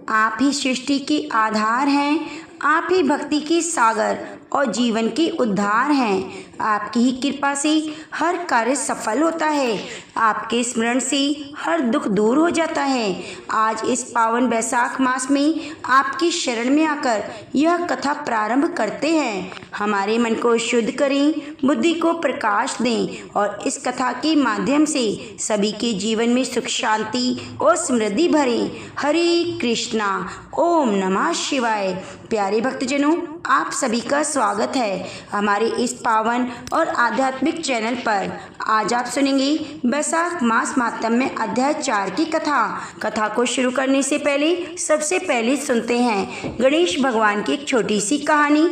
आप ही सृष्टि के आधार हैं, आप ही भक्ति के सागर और जीवन के उद्धार हैं। आपकी ही कृपा से हर कार्य सफल होता है, आपके स्मरण से हर दुख दूर हो जाता है। आज इस पावन बैसाख मास में आपकी शरण में आकर यह कथा प्रारंभ करते हैं। हमारे मन को शुद्ध करें, बुद्धि को प्रकाश दें और इस कथा के माध्यम से सभी के जीवन में सुख शांति और समृद्धि भरें। हरे कृष्णा, ओम नमः शिवाय। प्यारे भक्तजनों, आप सभी का स्वागत है हमारे इस पावन और आध्यात्मिक चैनल पर। आज आप सुनेंगे बैसाख मास माहात्म्य अध्याय 4 की कथा को शुरू करने से पहले सबसे पहले सुनते हैं गणेश भगवान की एक छोटी सी कहानी।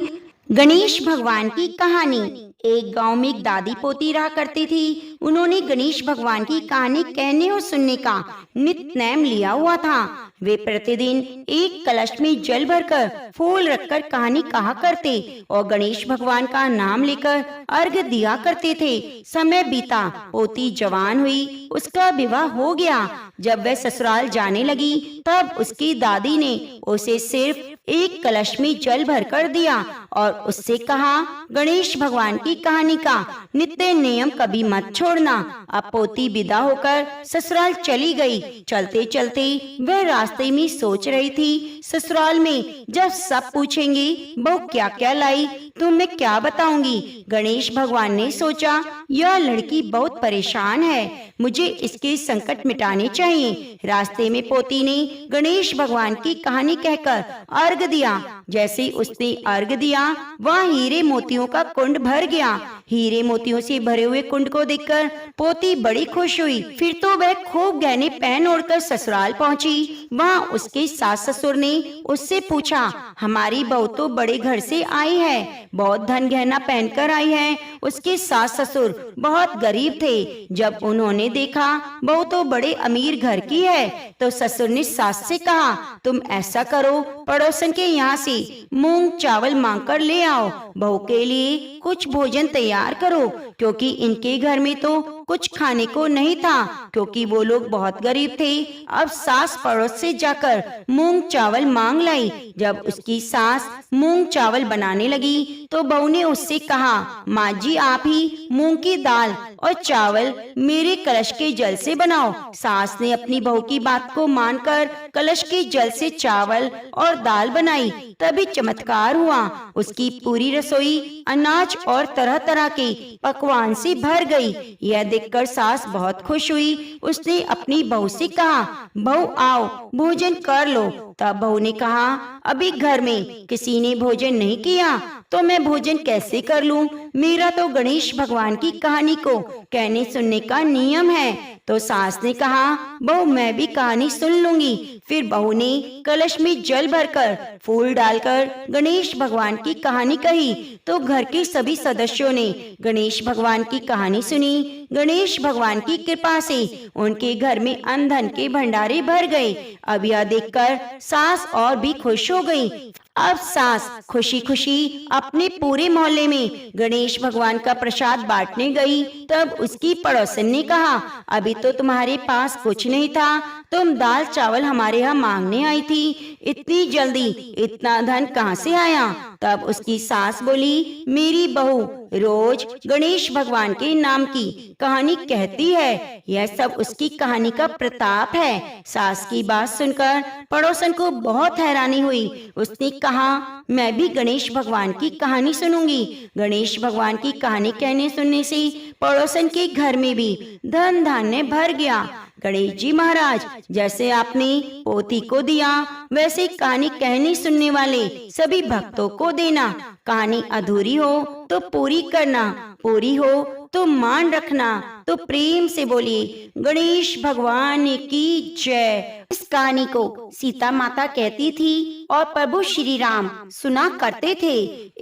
गणेश भगवान की कहानी। एक गांव में एक दादी पोती रहा करती थी। उन्होंने गणेश भगवान की कहानी कहने और सुनने का नित्य नेम लिया हुआ था। वे प्रतिदिन एक कलश में जल भरकर फूल रखकर कहानी कहा करते और गणेश भगवान का नाम लेकर अर्घ्य दिया करते थे। समय बीता, पोती जवान हुई, उसका विवाह हो गया। जब वह ससुराल जाने लगी तब उसकी दादी ने उसे सिर्फ एक कलश में जल भरकर दिया और उससे कहा, गणेश भगवान की कहानी का नित्य नियम कभी मत छोड़ना। अब पोती विदा होकर ससुराल चली गई। चलते चलते वह रास्ते में सोच रही थी, ससुराल में जब सब पूछेंगे बहू क्या क्या लाई तो मैं क्या बताऊंगी। गणेश भगवान ने सोचा, यह लड़की बहुत परेशान है, मुझे इसके संकट मिटाने चाहिए। रास्ते में पोती ने गणेश भगवान की कहानी कहकर अर्घ दिया। जैसे उसने अर्घ दिया, वहाँ हीरे मोतियों का कुंड भर गया। हीरे मोतियों से भरे हुए कुंड को देखकर पोती बड़ी खुश हुई। फिर तो वह खूब गहने पहन ओढ़कर ससुराल पहुंची। वहाँ उसके सास ससुर ने उससे पूछा, हमारी बहू तो बड़े घर से आई है, बहुत धन गहना पहनकर आई है। उसके सास ससुर बहुत गरीब थे। जब उन्होंने देखा बहू तो बड़े अमीर घर की है तो ससुर ने सास से कहा, तुम ऐसा करो, पड़ोसन के यहाँ से मूंग चावल मांग कर ले आओ, बहू के लिए कुछ भोजन तैयार करो, क्योंकि इनके घर में तो कुछ खाने को नहीं था, क्योंकि वो लोग बहुत गरीब थे। अब सास पड़ोस से जाकर मूंग चावल मांग लाई। जब उसकी सास मूंग चावल बनाने लगी तो बहू ने उससे कहा, माँ जी आप ही मूंग की दाल और चावल मेरे कलश के जल से बनाओ। सास ने अपनी बहू की बात को मानकर कलश के जल से चावल और दाल बनाई। तभी चमत्कार हुआ, उसकी पूरी रसोई अनाज और तरह तरह के पकवान से भर गई। यह देखकर सास बहुत खुश हुई। उसने अपनी बहू से कहा, बहू आओ भोजन कर लो। तब बहू ने कहा, अभी घर में किसी ने भोजन नहीं किया तो मैं भोजन कैसे कर लूं? मेरा तो गणेश भगवान की कहानी को कहने सुनने का नियम है। तो सास ने कहा, बहू मैं भी कहानी सुन लूंगी। फिर बहू ने कलश में जल भरकर फूल डालकर गणेश भगवान की कहानी कही तो घर के सभी सदस्यों ने गणेश भगवान की कहानी सुनी। गणेश भगवान की कृपा से उनके घर में अन्न धन के भंडारे भर गए। अब यह देखकर सास और भी खुश हो गई। अब सास खुशी खुशी अपने पूरे मोहल्ले में गणेश भगवान का प्रसाद बांटने गई। तब उसकी पड़ोसन ने कहा, अभी तो तुम्हारे पास कुछ नहीं था, तुम दाल चावल हमारे यहाँ मांगने आई थी, इतनी जल्दी इतना धन कहाँ से आया? तब उसकी सास बोली, मेरी बहू रोज गणेश भगवान के नाम की कहानी कहती है, यह सब उसकी कहानी का प्रताप है। सास की बात सुनकर पड़ोसन को बहुत हैरानी हुई। उसने कहा, मैं भी गणेश भगवान की कहानी सुनूंगी। गणेश भगवान की कहानी कहने सुनने से पड़ोसन के घर में भी धन धान्य भर गया। गणेश जी महाराज, जैसे आपने पोती को दिया वैसे कहानी कहने सुनने वाले सभी भक्तों को देना। कहानी अधूरी हो तो पूरी करना, पूरी हो तो मान रखना। तो प्रेम से बोलिए गणेश भगवान की जय। इस कहानी को सीता माता कहती थी और प्रभु श्री राम सुना करते थे।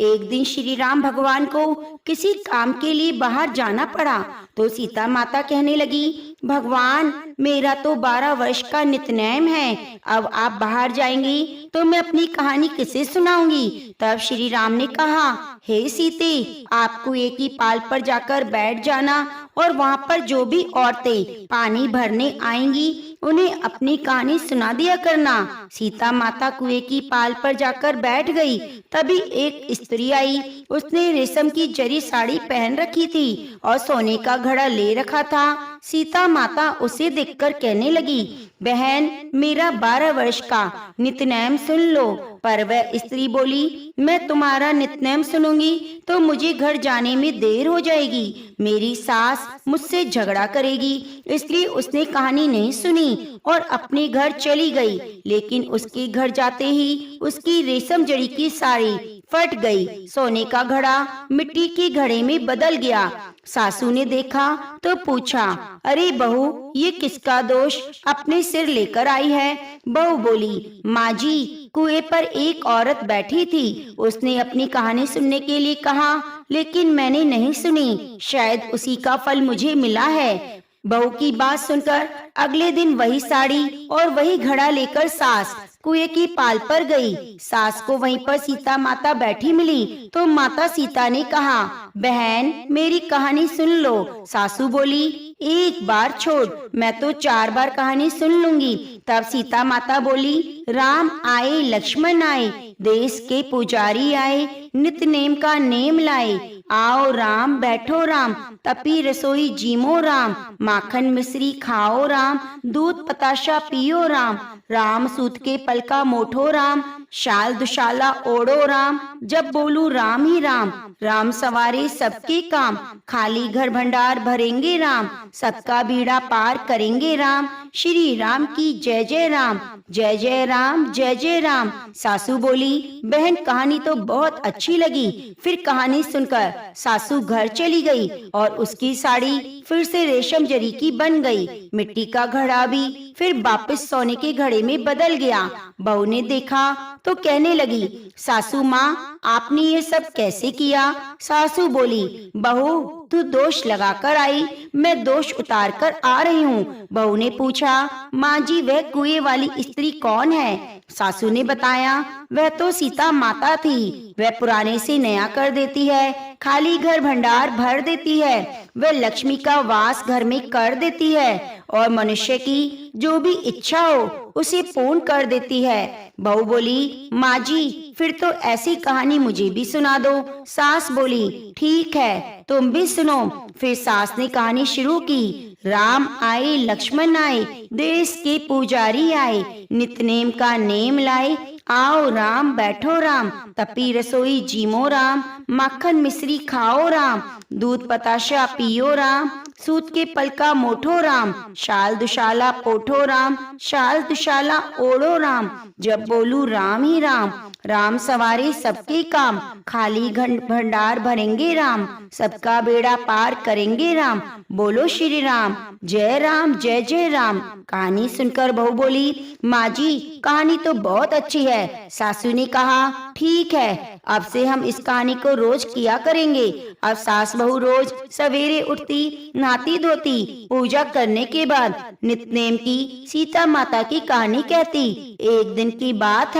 एक दिन श्री राम भगवान को किसी काम के लिए बाहर जाना पड़ा तो सीता माता कहने लगी, भगवान मेरा तो 12 वर्ष का नित्यनेम है, अब आप बाहर जाएंगी तो मैं अपनी कहानी किसे सुनाऊंगी? तब श्री राम ने कहा, हे सीते, आपको एक ही पाल पर जाकर बैठ जाना और वहाँ पर जो भी औरतें पानी भरने आएंगी उन्हें अपनी कहानी सुना दिया करना। सीता माता कुएं की पाल पर जाकर बैठ गई। तभी एक स्त्री आई। उसने रेशम की जरी साड़ी पहन रखी थी और सोने का घड़ा ले रखा था। सीता माता उसे देखकर कहने लगी, बहन, मेरा 12 वर्ष का नित्यनेम सुन लो। पर वह स्त्री बोली, मैं तुम्हारा नित्यनेम सुनूंगी तो मुझे घर जाने में देर हो जाएगी। मेरी सास मुझसे झगड़ा करेगी, इसलिए उसने कहानी नहीं सुनी और अपने घर चली गई। लेकिन उसके घर जाते ही उसकी रेशम जड़ी की साड़ी फट गई। सोने का घड़ा मिट्टी के घड़े में बदल गया। सासू ने देखा तो पूछा, अरे बहू, ये किसका दोष अपने सिर लेकर आई है? बहू बोली, माँ जी, कुएं पर एक औरत बैठी थी। उसने अपनी कहानी सुनने के लिए कहा, लेकिन मैंने नहीं सुनी। शायद उसी का फल मुझे मिला है। बहू की बात सुनकर अगले दिन वही साड़ी और वही घड़ा लेकर सास कुएं की पाल पर गई। सास को वहीं पर सीता माता बैठी मिली तो माता सीता ने कहा, बहन, मेरी कहानी सुन लो। सासू बोली, एक बार छोड़, मैं तो 4 बार कहानी सुन लूंगी। तब सीता माता बोली, राम आए, लक्ष्मण आए, देश के पुजारी आए, नित नेम का नेम लाए। आओ राम, बैठो राम, तपी रसोई जीमो राम, माखन मिश्री खाओ राम, दूध पताशा पियो राम, राम सूत के पल का मोठो राम, शाल दुशाला ओढ़ो राम, जब बोलू राम ही राम, राम सवारे सबके काम, खाली घर भंडार भरेंगे राम, सबका बीड़ा पार करेंगे राम, श्री राम की जय जय राम, जय जय राम, जय जय राम। सासू बोली, बहन, कहानी तो बहुत अच्छी लगी। फिर कहानी सुनकर सासू घर चली गई और उसकी साड़ी फिर से रेशम जरी की बन गई। मिट्टी का घड़ा भी फिर वापस सोने के घड़े में बदल गया। बहू ने देखा तो कहने लगी, सासू माँ, आपने ये सब कैसे किया? सासू बोली, बहू, तू दोष लगाकर आई, मैं दोष उतार कर आ रही हूँ। बहू ने पूछा, माँ जी, वह कुएं वाली स्त्री कौन है? सासू ने बताया, वह तो सीता माता थी। वह पुराने से नया कर देती है, खाली घर भंडार भर देती है, वह लक्ष्मी का वास घर में कर देती है और मनुष्य की जो भी इच्छा हो उसे पूर्ण कर देती है। बहू बोली, माँ जी, फिर तो ऐसी कहानी मुझे भी सुना दो। सास बोली, ठीक है, तुम भी सुनो। फिर सास ने कहानी शुरू की। राम आए, लक्ष्मण आए, देश के पुजारी आए, नित्यनेम का नेम लाए। आओ राम, बैठो राम, तपी रसोई जीमो राम, माखन मिश्री खाओ राम, दूध पताशा पियो राम, सूत के पल का मोठो राम, शाल दुशाला पोठो राम, शाल दुशाला ओढ़ो राम, जब बोलू राम ही राम, राम सवारे सबके काम, खाली भंडार भरेंगे राम, सबका बेड़ा पार करेंगे राम, बोलो श्री राम, जय राम, जय जय राम। कहानी सुनकर बहू बोली, माँ जी, कहानी तो बहुत अच्छी है। सासू ने कहा, ठीक है, अब से हम इस कहानी को रोज किया करेंगे। अब सास बहू रोज सवेरे उठती, नहाती धोती, पूजा करने के बाद नित्यनेम की सीता माता की कहानी कहती। एक दिन की बात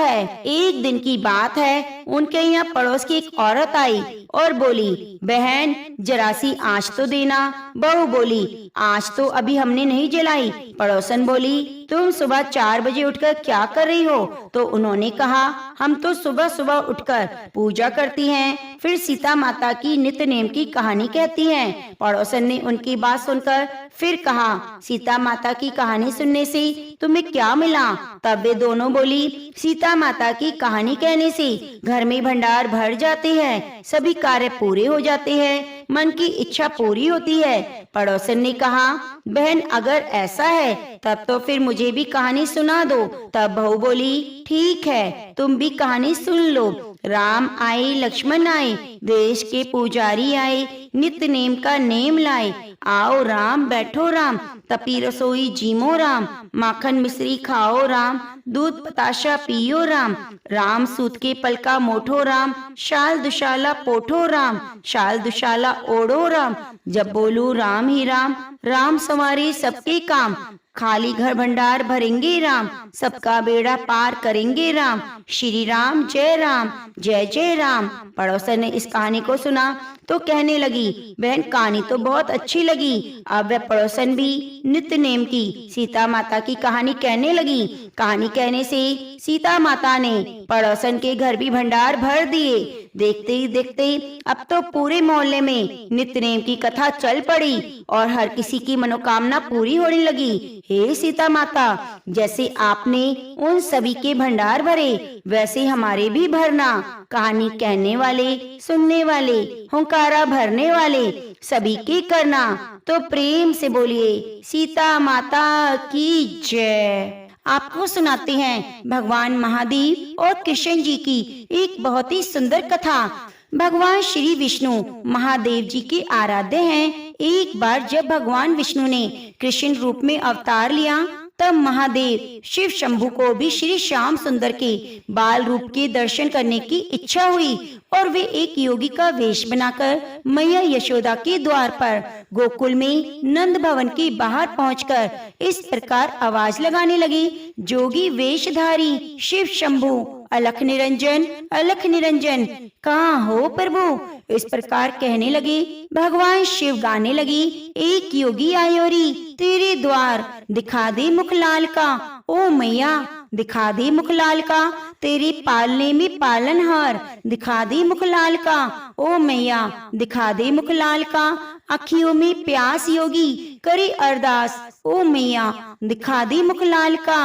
है, उनके यहाँ पड़ोस की एक औरत आई और बोली, बहन, जरा सी आँच तो देना। बहू बोली, आँच तो अभी हमने नहीं जलाई। पड़ोसन बोली, तुम सुबह 4 बजे उठकर क्या कर रही हो? तो उन्होंने कहा, हम तो सुबह सुबह उठकर पूजा करती हैं, फिर सीता माता की नित्य नेम की कहानी कहती हैं। पड़ोसन ने उनकी बात सुनकर फिर कहा, सीता माता की कहानी सुनने से तुम्हें क्या मिला? तब वे दोनों बोली, सीता माता की कहानी कहने से घर में भंडार भर जाते हैं, सभी कार्य पूरे हो जाते हैं, मन की इच्छा पूरी होती है। पड़ोसन ने कहा, बहन, अगर ऐसा है तब तो फिर मुझे भी कहानी सुना दो। तब बहू बोली, ठीक है, तुम भी कहानी सुन लो। राम आए, लक्ष्मण आए, देश के पुजारी आए, नित्य नेम का नेम लाए। आओ राम, बैठो राम, तपी रसोई जीमो राम, माखन मिश्री खाओ राम, दूध पताशा पियो राम, राम सूत के पल का मोठो राम, शाल दुशाला पोठो राम, शाल दुशाला ओढ़ो राम, जब बोलू राम ही राम, राम संवारे सबके काम, खाली घर भंडार भरेंगे राम, सबका बेड़ा पार करेंगे राम। श्री राम जय जय राम। पड़ोसन ने इस कहानी को सुना तो कहने लगी, बहन कहानी तो बहुत अच्छी लगी। अब वह पड़ोसन भी नित्य नेम की सीता माता की कहानी कहने लगी। कहानी कहने से सीता माता ने पड़ोसन के घर भी भंडार भर दिए। देखते ही देखते अब तो पूरे मोहल्ले में नित्य नेम की कथा चल पड़ी और हर किसी की मनोकामना पूरी होने लगी। हे सीता माता, जैसे आपने उन सभी के भंडार भरे वैसे हमारे भी भरना। कहानी कहने वाले, सुनने वाले, हुंकारा भरने वाले सभी के करना। तो प्रेम से बोलिए सीता माता की जय। आपको सुनाते हैं भगवान महादेव और कृष्ण जी की एक बहुत ही सुंदर कथा। भगवान श्री विष्णु महादेव जी के आराध्य हैं। एक बार जब भगवान विष्णु ने कृष्ण रूप में अवतार लिया तब महादेव शिव शंभु को भी श्री श्याम सुंदर के बाल रूप के दर्शन करने की इच्छा हुई और वे एक योगी का वेश बनाकर मैया यशोदा के द्वार पर गोकुल में नंद भवन के बाहर पहुंचकर इस प्रकार आवाज लगाने लगे, जोगी वेशधारी शिव शंभु अलख निरंजन कहाँ हो प्रभु। इस प्रकार कहने लगे। भगवान शिव गाने लगे, एक योगी आयोरी तेरे द्वार, दिखा दे मुख लाल का ओ मैया, दिखा दे मुख लाल का, तेरे पालने में पालनहार, दिखा दे मुख लाल का ओ मैया, दिखा दे मुख लाल का। अखियों में प्यास योगी करे अरदास ओ मैया, दिखा दे मुख लाल का।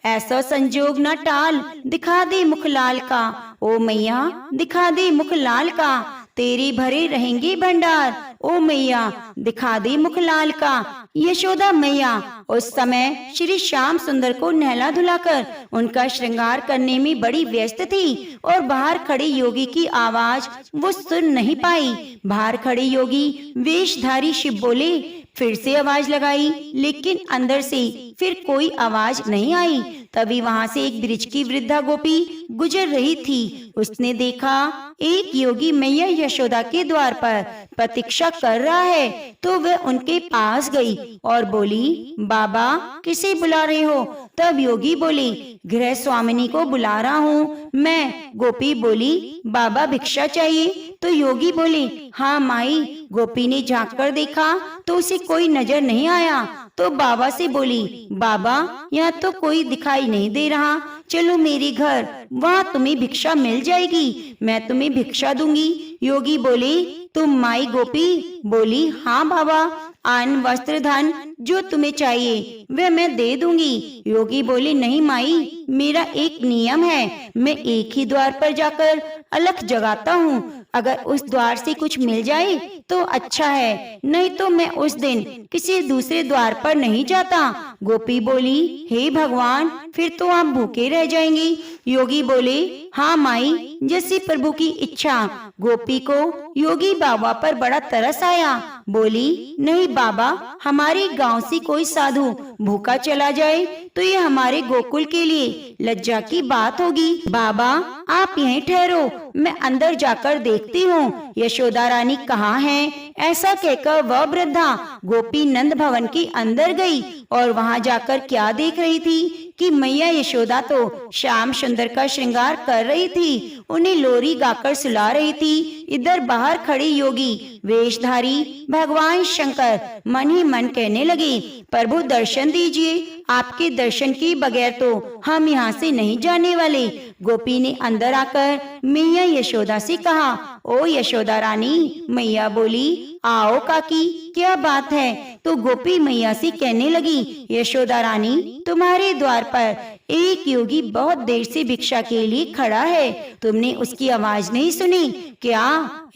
ऐसा संजोग न टाल, दिखा दे मुख लाल का ओ मैया, दिखा दे मुख लाल का। तेरे भरे रहेंगे भंडार ओ मैया, दिखा दे मुख लाल का। यशोदा मैया उस समय श्री श्याम सुंदर को नहला धुलाकर उनका श्रृंगार करने में बड़ी व्यस्त थी और बाहर खड़े योगी की आवाज वो सुन नहीं पाई। बाहर खड़े योगी वेशधारी शिव बोले, फिर से आवाज लगाई लेकिन अंदर से फिर कोई आवाज नहीं आई। तभी वहां से एक ब्रिज की वृद्धा गोपी गुजर रही थी। उसने देखा एक योगी मैया यशोदा के द्वार पर प्रतीक्षा कर रहा है तो वह उनके पास गई और बोली, बाबा किसे बुला रहे हो। तब योगी बोले, गृह स्वामिनी को बुला रहा हूँ मैं। गोपी बोली, बाबा भिक्षा चाहिए। तो योगी बोले, हाँ माई। गोपी ने झांक कर देखा तो उसे कोई नजर नहीं आया तो बाबा से बोली, बाबा यहाँ तो कोई दिखाई नहीं दे रहा, चलो मेरे घर, वहाँ तुम्हें भिक्षा मिल जाएगी, मैं तुम्हें भिक्षा दूंगी। योगी बोले, तुम माई गोपी। बोली, हाँ बाबा, अन्न वस्त्र धन जो तुम्हें चाहिए वह मैं दे दूंगी। योगी बोले, नहीं माई, मेरा एक नियम है, मैं एक ही द्वार पर जाकर अलख जगाता हूँ, अगर उस द्वार से कुछ मिल जाए तो अच्छा है, नहीं तो मैं उस दिन किसी दूसरे द्वार पर नहीं जाता। गोपी बोली, हे भगवान, फिर तो आप भूखे रह जाएंगे। योगी बोले, हाँ माई, जैसी प्रभु की इच्छा। गोपी को योगी बाबा पर बड़ा तरस आया। बोली, नहीं बाबा, हमारे गांव से कोई साधु भूखा चला जाए तो ये हमारे गोकुल के लिए लज्जा की बात होगी। बाबा आप यहीं ठहरो, मैं अंदर जाकर देखती हूँ यशोदा रानी कहाँ है। ऐसा कहकर वह वृद्धा गोपी नंद भवन के अंदर गई और वहाँ जाकर क्या देख रही थी कि मैया यशोदा तो श्याम सुंदर का श्रृंगार कर रही थी, उन्हें लोरी गाकर सुला रही थी। इधर बाहर खड़े योगी वेशधारी भगवान शंकर मन ही मन कहने लगे, प्रभु दर्शन दीजिए, आपके दर्शन के बगैर तो हम यहाँ से नहीं जाने वाले। गोपी ने अंदर आकर मैया यशोदा से कहा, ओ यशोदा रानी। मैया बोली, आओ काकी, क्या बात है। तो गोपी मैया से कहने लगी, यशोदा रानी, तुम्हारे द्वार पर एक योगी बहुत देर से भिक्षा के लिए खड़ा है, तुमने उसकी आवाज नहीं सुनी क्या।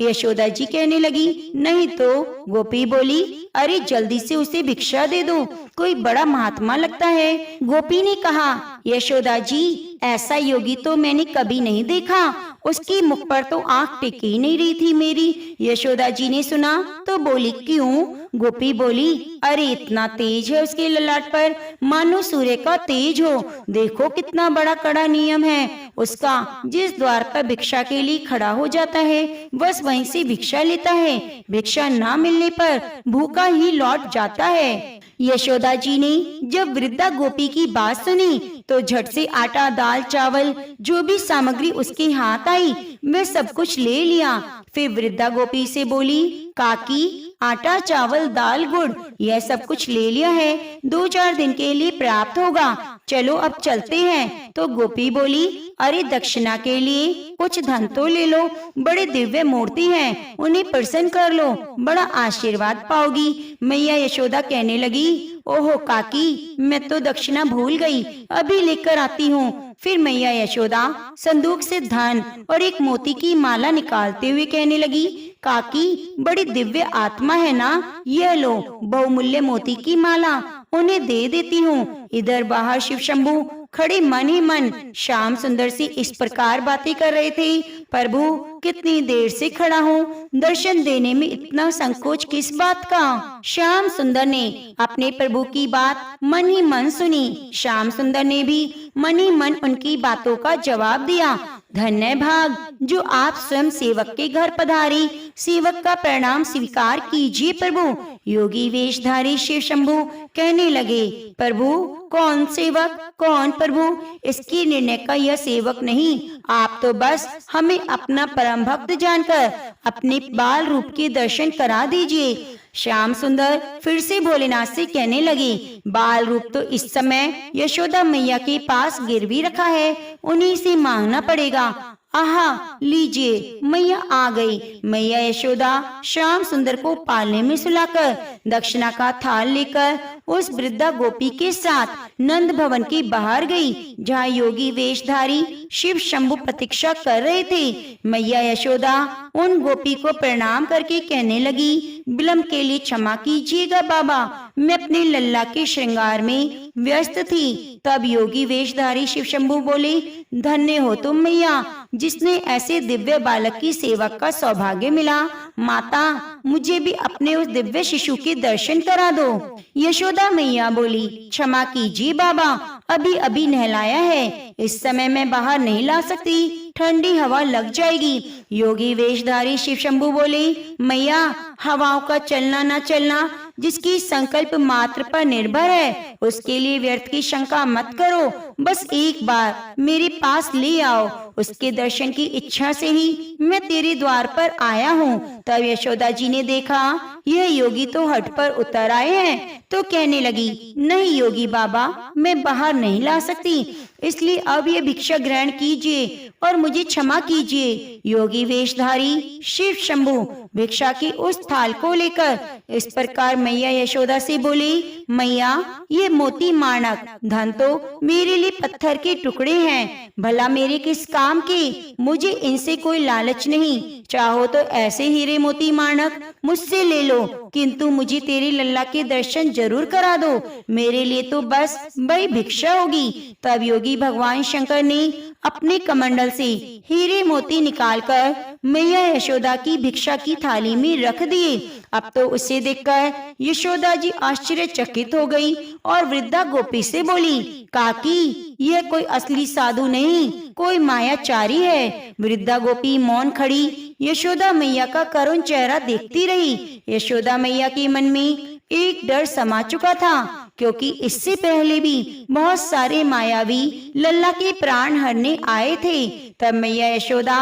यशोदा जी कहने लगी, नहीं तो। गोपी बोली, अरे जल्दी से उसे भिक्षा दे दो, कोई बड़ा महात्मा लगता है। गोपी ने कहा, यशोदा जी, ऐसा योगी तो मैंने कभी नहीं देखा, उसकी मुख पर तो आंख टिकी नहीं रही थी मेरी। यशोदा जी ने सुना तो बोली, क्यों। गोपी बोली, अरे इतना तेज है उसके ललाट पर, मानो सूर्य का तेज हो, देखो कितना बड़ा कड़ा नियम है, उसका जिस द्वार पर भिक्षा के लिए खड़ा हो जाता है बस वहीं से भिक्षा लेता है। भिक्षा ना मिलने पर भूखा ही लौट जाता है। यशोदा जी ने जब वृद्धा गोपी की बात सुनी तो झट से आटा, दाल, चावल जो भी सामग्री उसके हाथ आई वह सब कुछ ले लिया। फिर वृद्धा गोपी से बोली, काकी, आटा, चावल, दाल, गुड़ यह सब कुछ ले लिया है, 2-4 दिन के लिए पर्याप्त होगा, चलो अब चलते हैं। तो गोपी बोली, अरे दक्षिणा के लिए कुछ धन तो ले लो, बड़े दिव्य मूर्ति हैं, उन्हें प्रसन्न कर लो, बड़ा आशीर्वाद पाओगी। मैया यशोदा कहने लगी, ओहो काकी, मैं तो दक्षिणा भूल गई, अभी लेकर आती हूँ। फिर मैया यशोदा संदूक से धन और एक मोती की माला निकालते हुए कहने लगी, काकी, बड़ी दिव्य आत्मा है ना, यह लो बहुमूल्य मोती की माला, उन्हें दे देती हूँ। इधर बाहर शिव शंभू खड़े मन ही मन श्याम सुंदर से इस प्रकार बातें कर रहे थे, प्रभु कितनी देर से खड़ा हूँ, दर्शन देने में इतना संकोच किस बात का। श्याम सुंदर ने अपने प्रभु की बात मन ही मन सुनी। श्याम सुंदर ने भी मन ही मन उनकी बातों का जवाब दिया। धन्य भाग जो आप स्वयं सेवक के घर पधारी, सेवक का प्रणाम स्वीकार कीजिए प्रभु। योगी वेशधारी शिव शंभू कहने लगे, प्रभु कौन सेवक कौन प्रभु, इसकी निर्णय का यह सेवक नहीं, आप तो बस हमें अपना परम भक्त जानकर अपने बाल रूप के दर्शन करा दीजिए। श्याम सुंदर फिर से भोलेनाथ से कहने लगे, बाल रूप तो इस समय यशोदा मैया के पास गिरवी रखा है, उन्हीं से मांगना पड़ेगा। आहा लीजिए, मैया आ गई। मैया यशोदा श्याम सुंदर को पालने में सुलाकर दक्षिणा का थाल लेकर उस वृद्धा गोपी के साथ नंद भवन के बाहर गई, जहाँ योगी वेशधारी शिव शंभु प्रतीक्षा कर रहे थे। मैया यशोदा उन गोपी को प्रणाम करके कहने लगी, विलंब के लिए क्षमा कीजिएगा बाबा, मैं अपने लल्ला के श्रृंगार में व्यस्त थी। तब योगी वेशधारी शिव शंभु बोले, धन्य हो तुम मैया, जिसने ऐसे दिव्य बालक की सेवा का सौभाग्य मिला। माता, मुझे भी अपने उस दिव्य शिशु के दर्शन करा दो। यशोदा मैया बोली, क्षमा कीजिए बाबा, अभी अभी नहलाया है, इस समय मैं बाहर नहीं ला सकती, ठंडी हवा लग जाएगी। योगी वेशधारी शिव शंभु बोले, मैया, हवाओं का चलना न चलना जिसकी संकल्प मात्र पर निर्भर है, उसके लिए व्यर्थ की शंका मत करो, बस एक बार मेरे पास ले आओ, उसके दर्शन की इच्छा से ही मैं तेरे द्वार पर आया हूँ। तब यशोदा जी ने देखा यह योगी तो हट पर उतर आए हैं, तो कहने लगी, नहीं योगी बाबा, मैं बाहर नहीं ला सकती, इसलिए अब ये भिक्षा ग्रहण कीजिए और मुझे क्षमा कीजिए। योगी वेशधारी शिव शंभु भिक्षा की उस थाल को लेकर इस प्रकार मैया यशोदा से बोले, मैया, ये मोती माणक धन तो मेरे लिए पत्थर के टुकड़े हैं, भला मेरे किस काम के, मुझे इनसे कोई लालच नहीं, चाहो तो ऐसे हीरे मोती माणक मुझसे ले लो, किंतु मुझे तेरे लल्ला के दर्शन जरूर करा दो, मेरे लिए तो बस वही भिक्षा होगी। तब योगी भगवान शंकर ने अपने कमंडल से हीरे मोती निकालकर मैया यशोदा की भिक्षा की थाली में रख दिए। अब तो उसे देखकर यशोदा जी आश्चर्यचकित हो गई और वृद्धा गोपी से बोली, काकी, यह कोई असली साधु नहीं, कोई मायाचारी है। वृद्धा गोपी मौन खड़ी यशोदा मैया का करुण चेहरा देखती रही। यशोदा मैया के मन में एक डर समा चुका था, क्योंकि इससे पहले भी बहुत सारे मायावी लल्ला के प्राण हरने आए थे। तब मैया यशोदा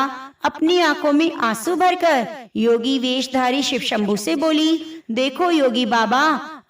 अपनी आंखों में आंसू भरकर योगी वेशधारी शिव शंभु से बोली, देखो योगी बाबा,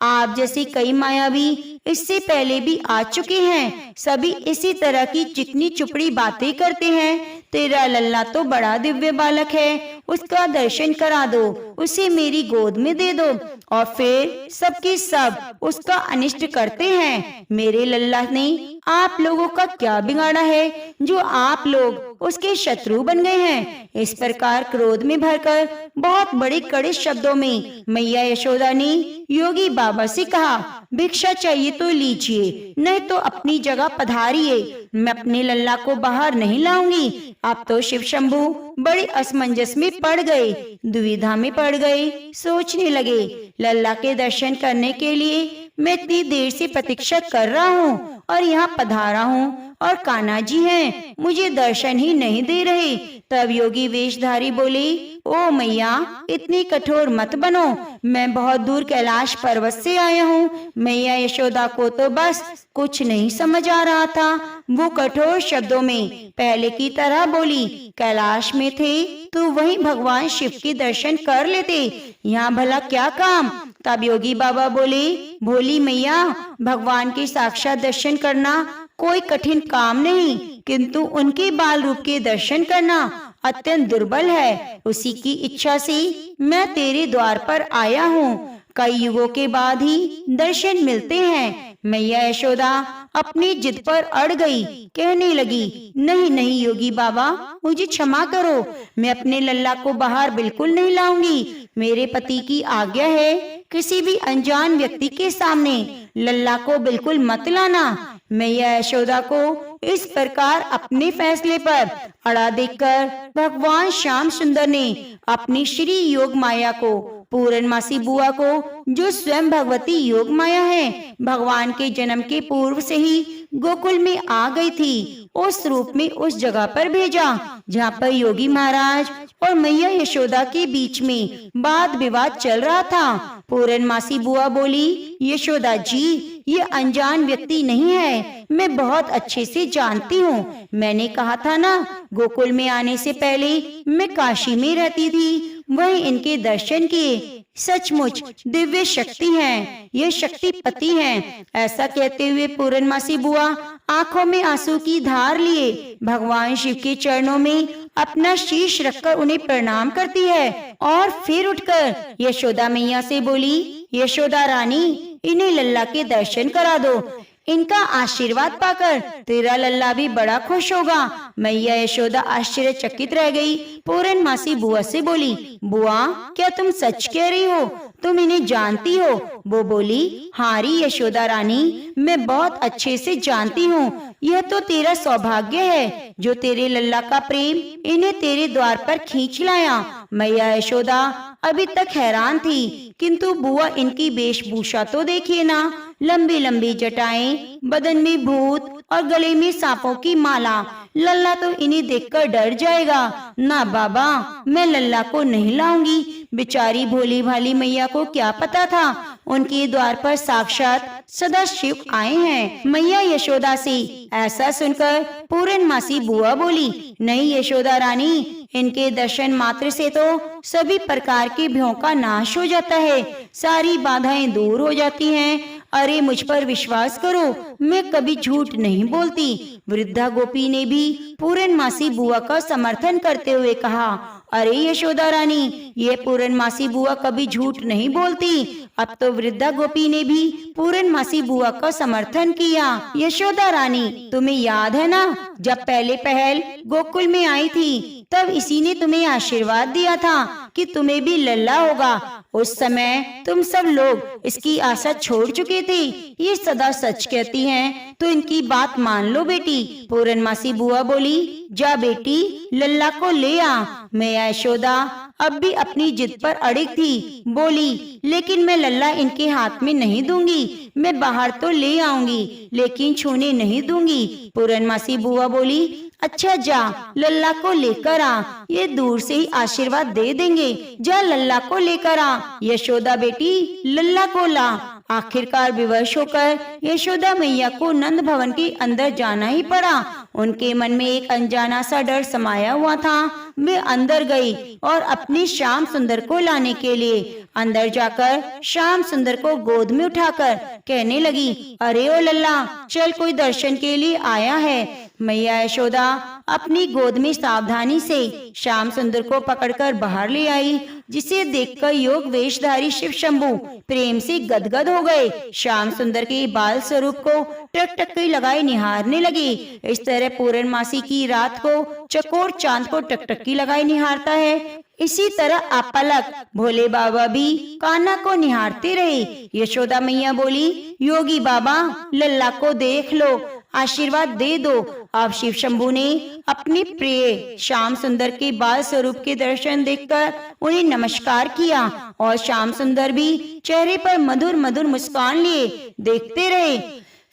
आप जैसे कई मायावी इससे पहले भी आ चुके हैं, सभी इसी तरह की चिकनी चुपड़ी बातें करते हैं। तेरा लल्ला तो बड़ा दिव्य बालक है, उसका दर्शन करा दो, उसे मेरी गोद में दे दो, और फिर सबके सब उसका अनिष्ट करते हैं। मेरे लल्ला ने आप लोगों का क्या बिगाड़ा है जो आप लोग उसके शत्रु बन गए हैं। इस प्रकार क्रोध में भरकर बहुत बड़े कड़े शब्दों में मैया यशोदा ने योगी बाबा से कहा, भिक्षा चाहिए तो लीजिए, नहीं तो अपनी जगह पधारिए, मैं अपने लल्ला को बाहर नहीं लाऊंगी। अब तो शिव शंभु बड़े असमंजस में पड़ गए, दुविधा में पड़ गए, सोचने लगे, लल्ला के दर्शन करने के लिए मैं इतनी देर से प्रतीक्षा कर रहा हूँ और यहाँ पधारा हूँ और कान्हा जी हैं, मुझे दर्शन ही नहीं दे रहे। तब योगी वेशधारी बोले, ओ मैया, इतनी कठोर मत बनो, मैं बहुत दूर कैलाश पर्वत से आया हूँ। मैया यशोदा को तो बस कुछ नहीं समझ आ रहा था। वो कठोर शब्दों में पहले की तरह बोली, कैलाश में थे तो वहीं भगवान शिव के दर्शन कर लेते, यहाँ भला क्या काम। तब योगी बाबा बोले, भोली मैया, भगवान के साक्षात दर्शन करना कोई कठिन काम नहीं, किंतु उनके बाल रूप के दर्शन करना अत्यंत दुर्बल है। उसी की इच्छा से मैं तेरे द्वार पर आया हूँ। कई युगों के बाद ही दर्शन मिलते हैं। मैया यशोदा अपनी जिद पर अड़ गई, कहने लगी, नहीं नहीं योगी बाबा, मुझे क्षमा करो, मैं अपने लल्ला को बाहर बिल्कुल नहीं लाऊंगी। मेरे पति की आज्ञा है, किसी भी अनजान व्यक्ति के सामने लल्ला को बिल्कुल मत लाना। मैया यशोदा को इस प्रकार अपने फैसले पर अड़ा देखकर भगवान श्याम सुंदर ने अपनी श्री योग माया को पूरनमासी बुआ को, जो स्वयं भगवती योग माया है, भगवान के जन्म के पूर्व से ही गोकुल में आ गई थी, उस रूप में उस जगह पर भेजा जहाँ पर योगी महाराज और मैया यशोदा के बीच में वाद विवाद चल रहा था। पूरनमासी बुआ बोली, यशोदा जी, ये अनजान व्यक्ति नहीं है, मैं बहुत अच्छे से जानती हूँ। मैंने कहा था ना, गोकुल में आने से पहले मैं काशी में रहती थी, वहीं इनके दर्शन किए। सचमुच दिव्य शक्ति हैं, ये शक्तिपति हैं। ऐसा कहते हुए पूरनमासी बुआ आंखों में आंसू की धार लिए भगवान शिव के चरणों में अपना शीश रखकर उन्हें प्रणाम करती है और फिर उठकर यशोदा मैया से बोली, यशोदा रानी, इन्हें लल्ला के दर्शन करा दो, इनका आशीर्वाद पाकर तेरा लल्ला भी बड़ा खुश होगा। मैया यशोदा आश्चर्यचकित रह गई। पूरनमासी बुआ से बोली, बुआ, क्या तुम सच कह रही हो? तुम इन्हें जानती हो? वो बोली, हाँ री यशोदा रानी, मैं बहुत अच्छे से जानती हूँ। यह तो तेरा सौभाग्य है जो तेरे लल्ला का प्रेम इन्हें तेरे द्वार पर खींच लाया। मैया यशोदा अभी तक हैरान थी, किंतु बुआ इनकी वेशभूषा तो देखिए ना, लंबी लंबी जटाएं, बदन में भूत और गले में सांपों की माला। लल्ला तो इन्हें देखकर डर जाएगा। ना बाबा, मैं लल्ला को नहीं लाऊंगी। बेचारी भोली भाली मैया को क्या पता था उनके द्वार पर साक्षात सदाशिव आए हैं। मैया यशोदा से ऐसा सुनकर पूरनमासी बुआ बोली, नहीं यशोदा रानी, इनके दर्शन मात्र से तो सभी प्रकार के भयों का नाश हो जाता है, सारी बाधाएं दूर हो जाती हैं। अरे मुझ पर विश्वास करो, मैं कभी झूठ नहीं बोलती। वृद्धा गोपी ने भी पूरनमासी बुआ का समर्थन करते हुए कहा, अरे यशोदा रानी, ये पूरनमासी बुआ कभी झूठ नहीं बोलती। अब तो वृद्धा गोपी ने भी पूरनमासी बुआ का समर्थन किया। यशोदा रानी, तुम्हें याद है ना, जब पहले पहल गोकुल में आई थी, तब इसी ने तुम्हें आशीर्वाद दिया था कि तुम्हें भी लल्ला होगा। उस समय तुम सब लोग इसकी आशा छोड़ चुके थे। ये सदा सच कहती हैं, तो इनकी बात मान लो बेटी। पूरनमासी बुआ बोली, जा बेटी, लल्ला को ले आ। मैया यशोदा अब भी अपनी जिद पर अड़िग थी, बोली, लेकिन मैं लल्ला इनके हाथ में नहीं दूंगी। मैं बाहर तो ले आऊंगी, लेकिन छूने नहीं दूंगी। पूरनमासी बुआ बोली, अच्छा जा, लल्ला को लेकर आ, ये दूर से ही आशीर्वाद दे देंगे। जा लल्ला को लेकर आ। यशोदा बेटी, लल्ला को ला। आखिरकार विवश होकर यशोदा मैया को नंद भवन के अंदर जाना ही पड़ा। उनके मन में एक अनजाना सा डर समाया हुआ था। वे अंदर गई और अपने श्याम सुंदर को लाने के लिए अंदर जाकर श्याम सुंदर को गोद में उठाकर कहने लगी, अरे ओ लल्ला, चल, कोई दर्शन के लिए आया है। मैया यशोदा अपनी गोद में सावधानी से श्याम सुंदर को पकड़कर बाहर ले आई, जिसे देखकर योग वेशधारी शिव शंभु प्रेम से गदगद हो गए। श्याम सुंदर के बाल स्वरूप को टकटकी लगाए निहारने लगे। इस तरह पूरनमासी की रात को चकोर चांद को टकटकी लगाए निहारता है, इसी तरह अपलक भोले बाबा भी कान्हा को निहारते रहे। यशोदा मैया बोली, योगी बाबा, लल्ला को देख लो, आशीर्वाद दे दो। अब शिव शंभू ने अपने प्रिय श्याम सुंदर के बाल स्वरूप के दर्शन देखकर उन्हें नमस्कार किया और श्याम सुंदर भी चेहरे पर मधुर मधुर मुस्कान लिए देखते रहे।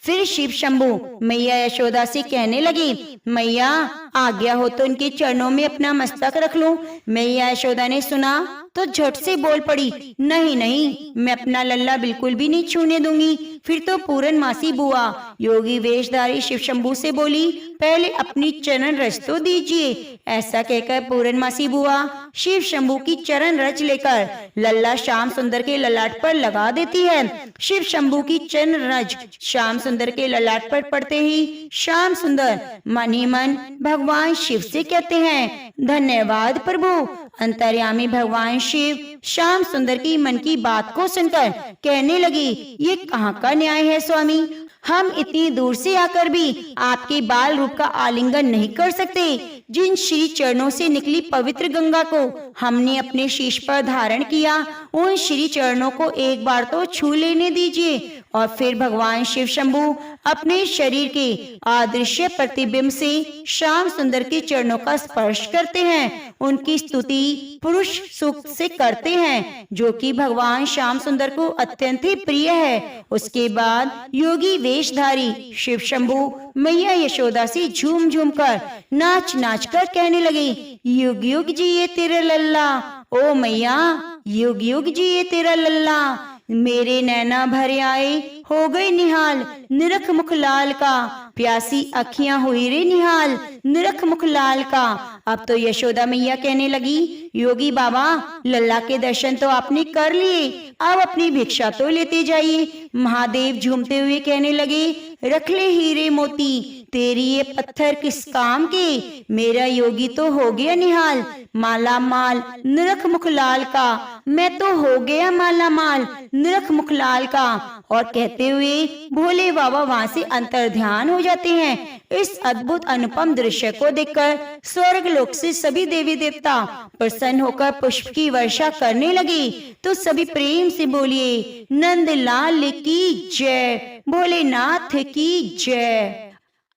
फिर शिव शंभू मैया यशोदा से कहने लगे, मैया आज्ञा हो तो उनके चरणों में अपना मस्तक रख लूं। मैया यशोदा ने सुना तो झट से बोल पड़ी, नहीं नहीं, मैं अपना लल्ला बिल्कुल भी नहीं छूने दूंगी। फिर तो पूरनमासी बुआ योगी वेशधारी शिव शंभू से बोली, पहले अपनी चरण रज तो दीजिए। ऐसा कहकर पूरनमासी बुआ शिव शंभू की चरण रज लेकर लल्ला श्याम सुंदर के ललाट पर लगा देती है। शिव शंभू की चरण रज श्याम सुंदर के ललाट पर पड़ते ही श्याम सुंदर मन ही मन भगवान शिव से कहते हैं, धन्यवाद प्रभु। अंतर्यामी भगवान शिव श्याम सुंदर की मन की बात को सुनकर कहने लगे, ये कहाँ का न्याय है स्वामी, हम इतनी दूर से आकर भी आपके बाल रूप का आलिंगन नहीं कर सकते। जिन श्री चरणों से निकली पवित्र गंगा को हमने अपने शीश पर धारण किया, उन श्री चरणों को एक बार तो छू लेने दीजिए। और फिर भगवान शिव शंभू अपने शरीर के अदृश्य प्रतिबिंब से श्याम सुंदर के चरणों का स्पर्श करते हैं, उनकी स्तुति पुरुष सूक्त से करते हैं, जो कि भगवान श्याम सुंदर को अत्यंत ही प्रिय है। उसके बाद योगी वेशधारी शिव शंभू मैया यशोदा से झूम झूम कर नाच नाच कर कहने लगे, युग युग जिए तेरा लल्ला, ओ मैया युग युग जिए तेरा लल्ला। मेरे नैना भरे आए हो गए निहाल, निरख मुख लाल का, प्यासी अखियां हुई रे निहाल, निरख मुख लाल का। अब तो यशोदा मैया कहने लगी, योगी बाबा लल्ला के दर्शन तो आपने कर लिए, अब अपनी भिक्षा तो लेते जाइए। महादेव झूमते हुए कहने लगे, रख ले हीरे मोती, तेरी ये पत्थर किस काम के, मेरा योगी तो हो गया निहाल, माला माल निरख मुख लाल का, मैं तो हो गया माला माल निरख मुख लाल का। और कहते हुए भोले बाबा वहां से अंतर्ध्यान हो जाते हैं। इस अद्भुत अनुपम दृश्य को देखकर स्वर्ग लोक से सभी देवी देवता प्रसन्न होकर पुष्प की वर्षा करने लगे। तो सभी प्रेम से बोलिए, नंद लाल की जय, भोलेनाथ की जय।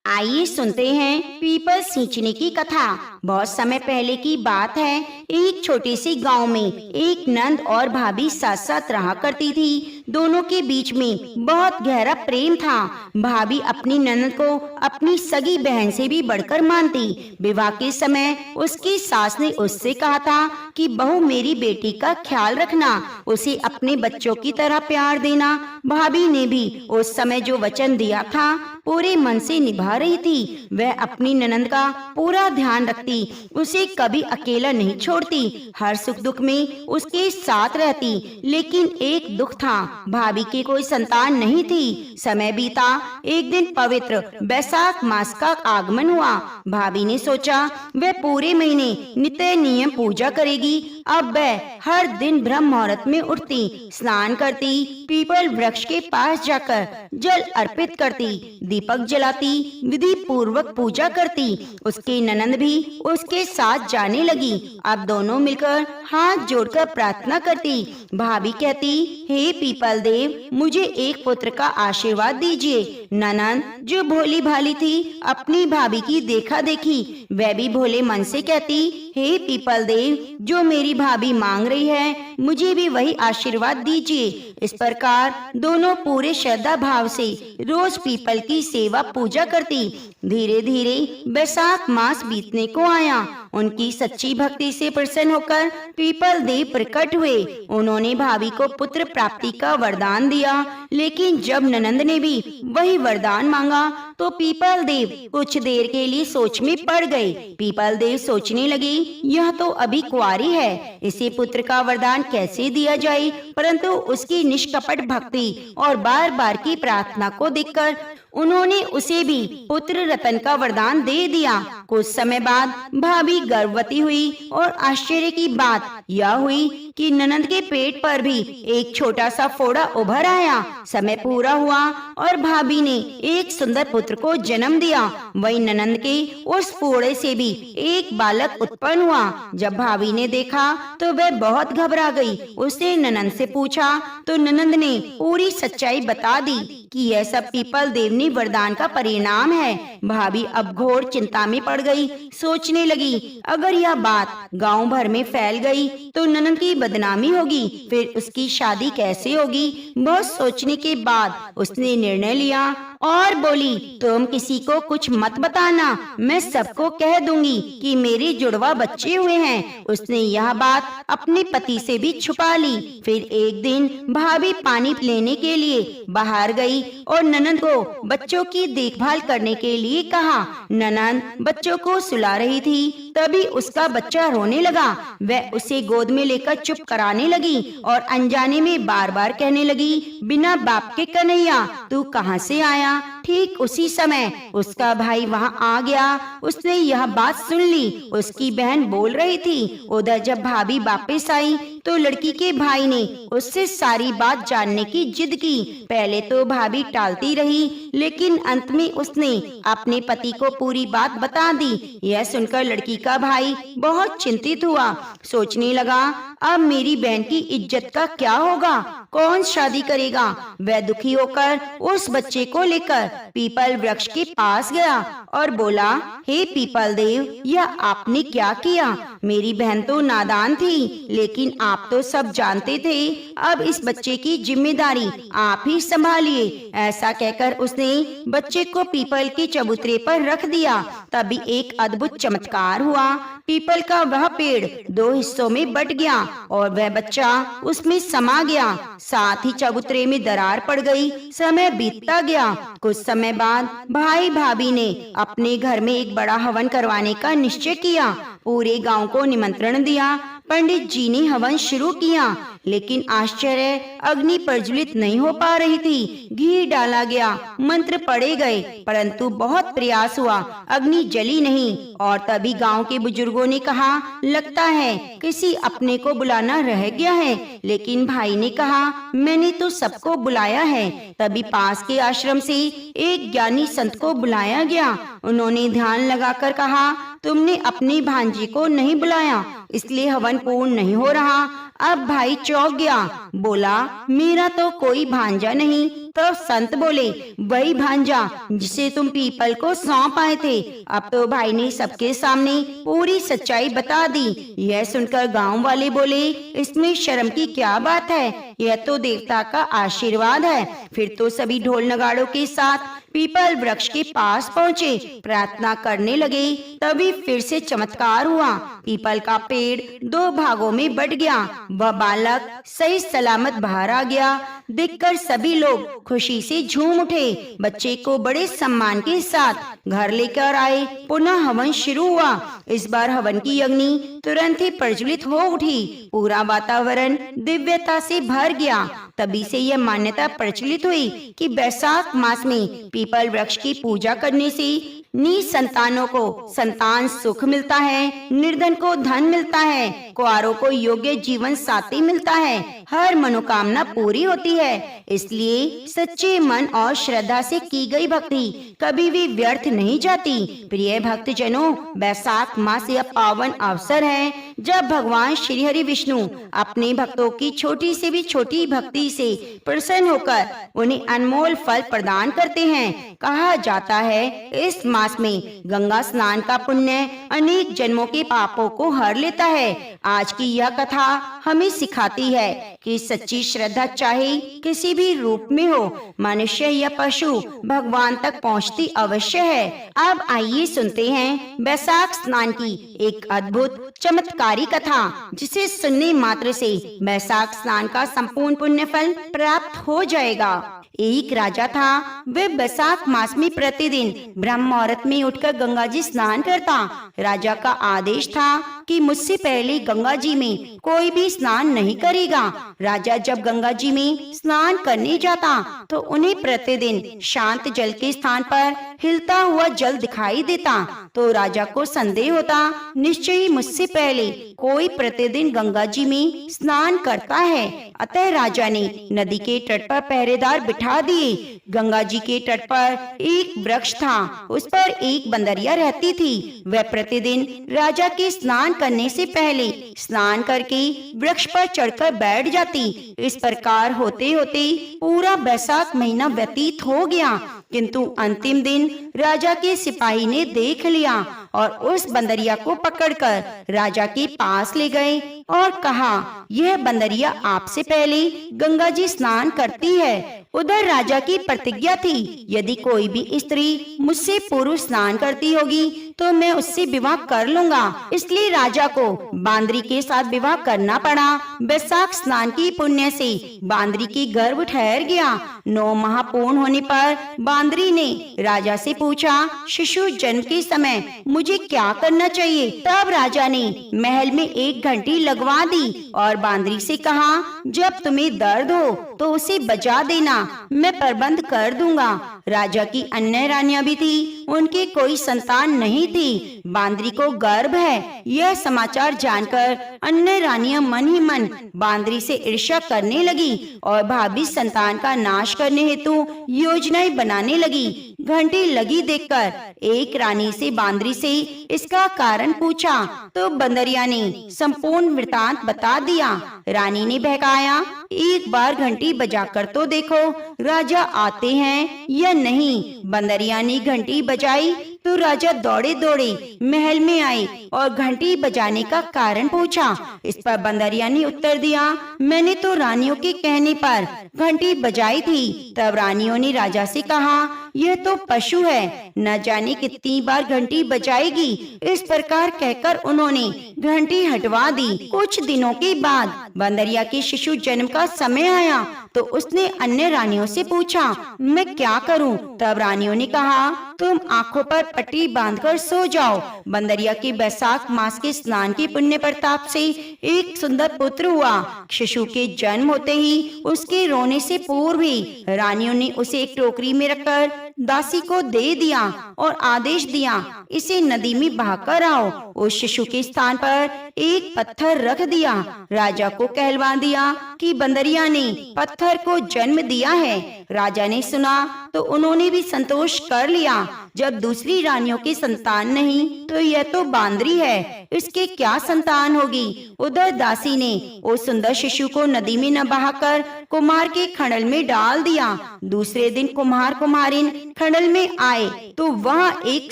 आइए सुनते हैं पीपल सींचने की कथा। बहुत समय पहले की बात है, एक छोटे से गांव में एक नंद और भाभी साथ साथ रहा करती थी। दोनों के बीच में बहुत गहरा प्रेम था। भाभी अपनी ननद को अपनी सगी बहन से भी बढ़कर मानती। विवाह के समय उसकी सास ने उससे कहा था कि बहू मेरी बेटी का ख्याल रखना, उसे अपने बच्चों की तरह प्यार देना। भाभी ने भी उस समय जो वचन दिया था पूरे मन से निभा रही थी। वह अपनी ननद का पूरा ध्यान रखती, उसे कभी अकेला नहीं छोड़ती, हर सुख दुख में उसके साथ रहती। लेकिन एक दुख था, भाभी की कोई संतान नहीं थी। समय बीता, एक दिन पवित्र बैसाख मास का आगमन हुआ। भाभी ने सोचा वह पूरे महीने नित्य नियम पूजा करेगी। अब वह हर दिन ब्रह्म मुहूर्त में उठती, स्नान करती, पीपल वृक्ष के पास जाकर जल अर्पित करती, दीपक जलाती, विधि पूर्वक पूजा करती। उसकी ननद भी उसके साथ जाने लगी। अब दोनों मिलकर हाथ जोड़कर प्रार्थना करती। भाभी कहती, हे पीपल देव, मुझे एक पुत्र का आशीर्वाद दीजिए। ननद जो भोली भाली थी, अपनी भाभी की देखा देखी वह भी भोले मन से कहती, हे पीपल देव, जो मेरी भाभी मांग रही है मुझे भी वही आशीर्वाद दीजिए। इस प्रकार दोनों पूरे श्रद्धा भाव से रोज पीपल की सेवा पूजा करती। धीरे धीरे बैसाख मास बीतने को आया। उनकी सच्ची भक्ति से प्रसन्न होकर पीपल देव प्रकट हुए। उन्होंने भाभी को पुत्र प्राप्ति का वरदान दिया। लेकिन जब ननंद ने भी वही वरदान मांगा तो पीपल देव कुछ देर के लिए सोच में पड़ गए। पीपल देव सोचने लगे, यह तो अभी कुंवारी है, इसे पुत्र का वरदान कैसे दिया जाए। परंतु उसकी निष्कपट भक्ति और बार बार की प्रार्थना को देखकर उन्होंने उसे भी पुत्र रतन का वरदान दे दिया। कुछ समय बाद भाभी गर्भवती हुई और आश्चर्य की बात यह हुई कि ननंद के पेट पर भी एक छोटा सा फोड़ा उभर आया। समय पूरा हुआ और भाभी ने एक सुंदर पुत्र को जन्म दिया। वही ननंद के उस फोड़े से भी एक बालक उत्पन्न हुआ। जब भाभी ने देखा तो वह बहुत घबरा गई। उसने ननंद से पूछा तो ननंद ने पूरी सच्चाई बता दी कि यह सब पीपल देवनी वरदान का परिणाम है। भाभी अब घोर चिंता में पड़ गई। सोचने लगी, अगर यह बात गांव भर में फैल गई तो ननंद की बदनामी होगी, फिर उसकी शादी कैसे होगी। बहुत सोचने के बाद उसने निर्णय लिया और बोली, तुम किसी को कुछ मत बताना, मैं सबको कह दूंगी कि मेरे जुड़वा बच्चे हुए हैं। उसने यह बात अपने पति से भी छुपा ली। फिर एक दिन भाभी पानी लेने के लिए बाहर गई और ननंद को बच्चों की देखभाल करने के लिए कहा। ननंद बच्चों को सुला रही थी, तभी उसका बच्चा रोने लगा। वह उसे गोद में लेकर चुप कराने लगी और अनजाने में बार बार कहने लगी, बिना बाप के कन्हैया तू कहाँ से आया। ठीक उसी समय उसका भाई वहाँ आ गया। उसने यह बात सुन ली। उसकी बहन बोल रही थी। उधर जब भाभी वापस आई तो लड़की के भाई ने उससे सारी बात जानने की जिद की। पहले तो भाभी टालती रही, लेकिन अंत में उसने अपने पति को पूरी बात बता दी। यह सुनकर लड़की का भाई बहुत चिंतित हुआ। सोचने लगा, अब मेरी बहन की इज्जत का क्या होगा, कौन शादी करेगा। वह दुखी होकर उस बच्चे को लेकर पीपल वृक्ष के पास गया और बोला, हे पीपल देव, यह आपने क्या किया। मेरी बहन तो नादान थी, लेकिन आप तो सब जानते थे। अब इस बच्चे की जिम्मेदारी आप ही संभालिए। ऐसा कहकर उसने बच्चे को पीपल के चबूतरे पर रख दिया। तभी एक अद्भुत चमत्कार हुआ। पीपल का वह पेड़ 2 हिस्सों में बट गया और वह बच्चा उसमें समा गया। साथ ही चबूतरे में दरार पड़ गई। समय बीतता गया। कुछ समय बाद भाई भाभी ने अपने घर में एक बड़ा हवन करवाने का निश्चय किया। पूरे गांव को निमंत्रण दिया। पंडित जी ने हवन शुरू किया, लेकिन आश्चर्य, अग्नि प्रज्वलित नहीं हो पा रही थी। घी डाला गया, मंत्र पढ़े गए, परंतु बहुत प्रयास हुआ, अग्नि जली नहीं। और तभी गांव के बुजुर्गों ने कहा, लगता है किसी अपने को बुलाना रह गया है। लेकिन भाई ने कहा, मैंने तो सबको बुलाया है। तभी पास के आश्रम से एक ज्ञानी संत को बुलाया गया। उन्होंने ध्यान लगाकर कहा, तुमने अपनी भांजी को नहीं बुलाया, इसलिए हवन पूर्ण नहीं हो रहा। अब भाई चौंक गया, बोला, मेरा तो कोई भांजा नहीं। तो संत बोले, वही भांजा जिसे तुम पीपल को सौंप आए थे। अब तो भाई ने सबके सामने पूरी सच्चाई बता दी। यह सुनकर गांव वाले बोले, इसमें शर्म की क्या बात है, यह तो देवता का आशीर्वाद है। फिर तो सभी ढोल नगाड़ों के साथ पीपल वृक्ष के पास पहुँचे, प्रार्थना करने लगे। तभी फिर से चमत्कार हुआ। पीपल का पेड़ 2 भागों में बट गया। वह बालक सही सलामत बाहर आ गया। देखकर सभी लोग खुशी से झूम उठे। बच्चे को बड़े सम्मान के साथ घर लेकर आए। पुनः हवन शुरू हुआ। इस बार हवन की अग्नि तुरंत ही प्रज्वलित हो उठी। पूरा वातावरण दिव्यता से भर गया। तभी से यह मान्यता प्रचलित हुई कि बैसाख मास में पीपल वृक्ष की पूजा करने से निसंतानों को संतान सुख मिलता है, निर्धन को धन मिलता है, कुंवारों को योग्य जीवन साथी मिलता है, हर मनोकामना पूरी होती है। इसलिए सच्चे मन और श्रद्धा से की गई भक्ति कभी भी व्यर्थ नहीं जाती। प्रिय भक्त जनों, बैसाख मास यह पावन अवसर है जब भगवान श्री हरि विष्णु अपने भक्तों की छोटी से भी छोटी भक्ति से प्रसन्न होकर उन्हें अनमोल फल प्रदान करते हैं। कहा जाता है, इस मास में गंगा स्नान का पुण्य अनेक जन्मों के पापों को हर लेता है। आज की यह कथा हमें सिखाती है कि सच्ची श्रद्धा चाहे किसी भी रूप में हो, मनुष्य या पशु, भगवान तक पहुंचती अवश्य है। अब आइए सुनते हैं बैसाख स्नान की एक अद्भुत चमत्कारी कथा, जिसे सुनने मात्र से बैसाख स्नान का संपूर्ण पुण्य फल प्राप्त हो जाएगा। एक राजा था। वह बैसाख मास में प्रतिदिन ब्रह्म मुहूर्त में उठकर गंगा जी स्नान करता। राजा का आदेश था कि मुझसे पहले गंगा जी में कोई भी स्नान नहीं करेगा। राजा जब गंगा जी में स्नान करने जाता तो उन्हें प्रतिदिन शांत जल के स्थान पर हिलता हुआ जल दिखाई देता। तो राजा को संदेह होता, निश्चय ही मुझसे पहले कोई प्रतिदिन गंगा जी में स्नान करता है। अतः राजा ने नदी के तट पर पहरेदार बिठा दिए। गंगा जी के तट पर एक वृक्ष था, उस पर एक बंदरिया रहती थी। वह प्रतिदिन राजा के स्नान करने से पहले स्नान करके वृक्ष पर चढ़कर बैठ जाती। इस प्रकार होते होते पूरा बैसाख महीना व्यतीत हो गया, किंतु अंतिम दिन राजा के सिपाही ने देख लिया और उस बंदरिया को पकड़कर राजा के पास ले गए और कहा, यह बंदरिया आपसे पहले गंगा जी स्नान करती है। उधर राजा की प्रतिज्ञा थी, यदि कोई भी स्त्री मुझसे पूर्व स्नान करती होगी तो मैं उससे विवाह कर लूंगा। इसलिए राजा को बांदरी के साथ विवाह करना पड़ा। बैसाख स्नान की पुण्य से बांदरी की गर्भ ठहर गया। 9 माह पूर्ण होने पर बांदरी ने राजा से पूछा, शिशु जन्म के समय मुझे क्या करना चाहिए? तब राजा ने महल में एक घंटी लगवा दी और बांदरी से कहा, जब तुम्हें दर्द हो तो उसे बजा देना, मैं प्रबंध कर दूंगा। राजा की अन्य रानियां भी थी, उनकी कोई संतान नहीं थी। बांदरी को गर्भ है, यह समाचार जानकर अन्य रानियां मन ही मन बांदरी से ईर्ष्या करने लगी और भावी संतान का नाश करने हेतु योजनाएं बनाने लगी। घंटी लगी देखकर एक रानी से बांदरी से इसका कारण पूछा तो बंदरिया ने संपूर्ण वृतांत बता दिया। रानी ने बहकाया, एक बार घंटी बजाकर तो देखो राजा आते हैं या नहीं। बंदरिया ने घंटी बजाई तो राजा दौड़े दौड़े महल में आए और घंटी बजाने का कारण पूछा। इस पर बंदरिया ने उत्तर दिया, मैंने तो रानियों के कहने पर घंटी बजाई थी। तब रानियों ने राजा से कहा, यह तो पशु है, न जाने कितनी बार घंटी बजाएगी। इस प्रकार कहकर उन्होंने घंटी हटवा दी। कुछ दिनों के बाद बंदरिया के शिशु जन्म का समय आया तो उसने अन्य रानियों से पूछा, मैं क्या करूं? तब रानियों ने कहा, तुम आंखों पर पट्टी बांधकर सो जाओ। बंदरिया के बैसाख मास के स्नान के पुण्य प्रताप से एक सुंदर पुत्र हुआ। शिशु के जन्म होते ही उसके रोने से पूर्व ही रानियों ने उसे एक टोकरी में रखकर दासी को दे दिया और आदेश दिया, इसे नदी में बहाकर आओ। उस शिशु के स्थान पर एक पत्थर रख दिया। राजा को कहलवा दिया कि बंदरिया ने पत्थर को जन्म दिया है। राजा ने सुना तो उन्होंने भी संतोष कर लिया। जब दूसरी रानियों की संतान नहीं तो यह तो बांदरी है, इसके क्या संतान होगी। उधर दासी ने उस सुंदर शिशु को नदी में न बहाकर कुम्हार के खंडल में डाल दिया। दूसरे दिन कुम्हार कुम्हारिन खंडल में आए तो वहां एक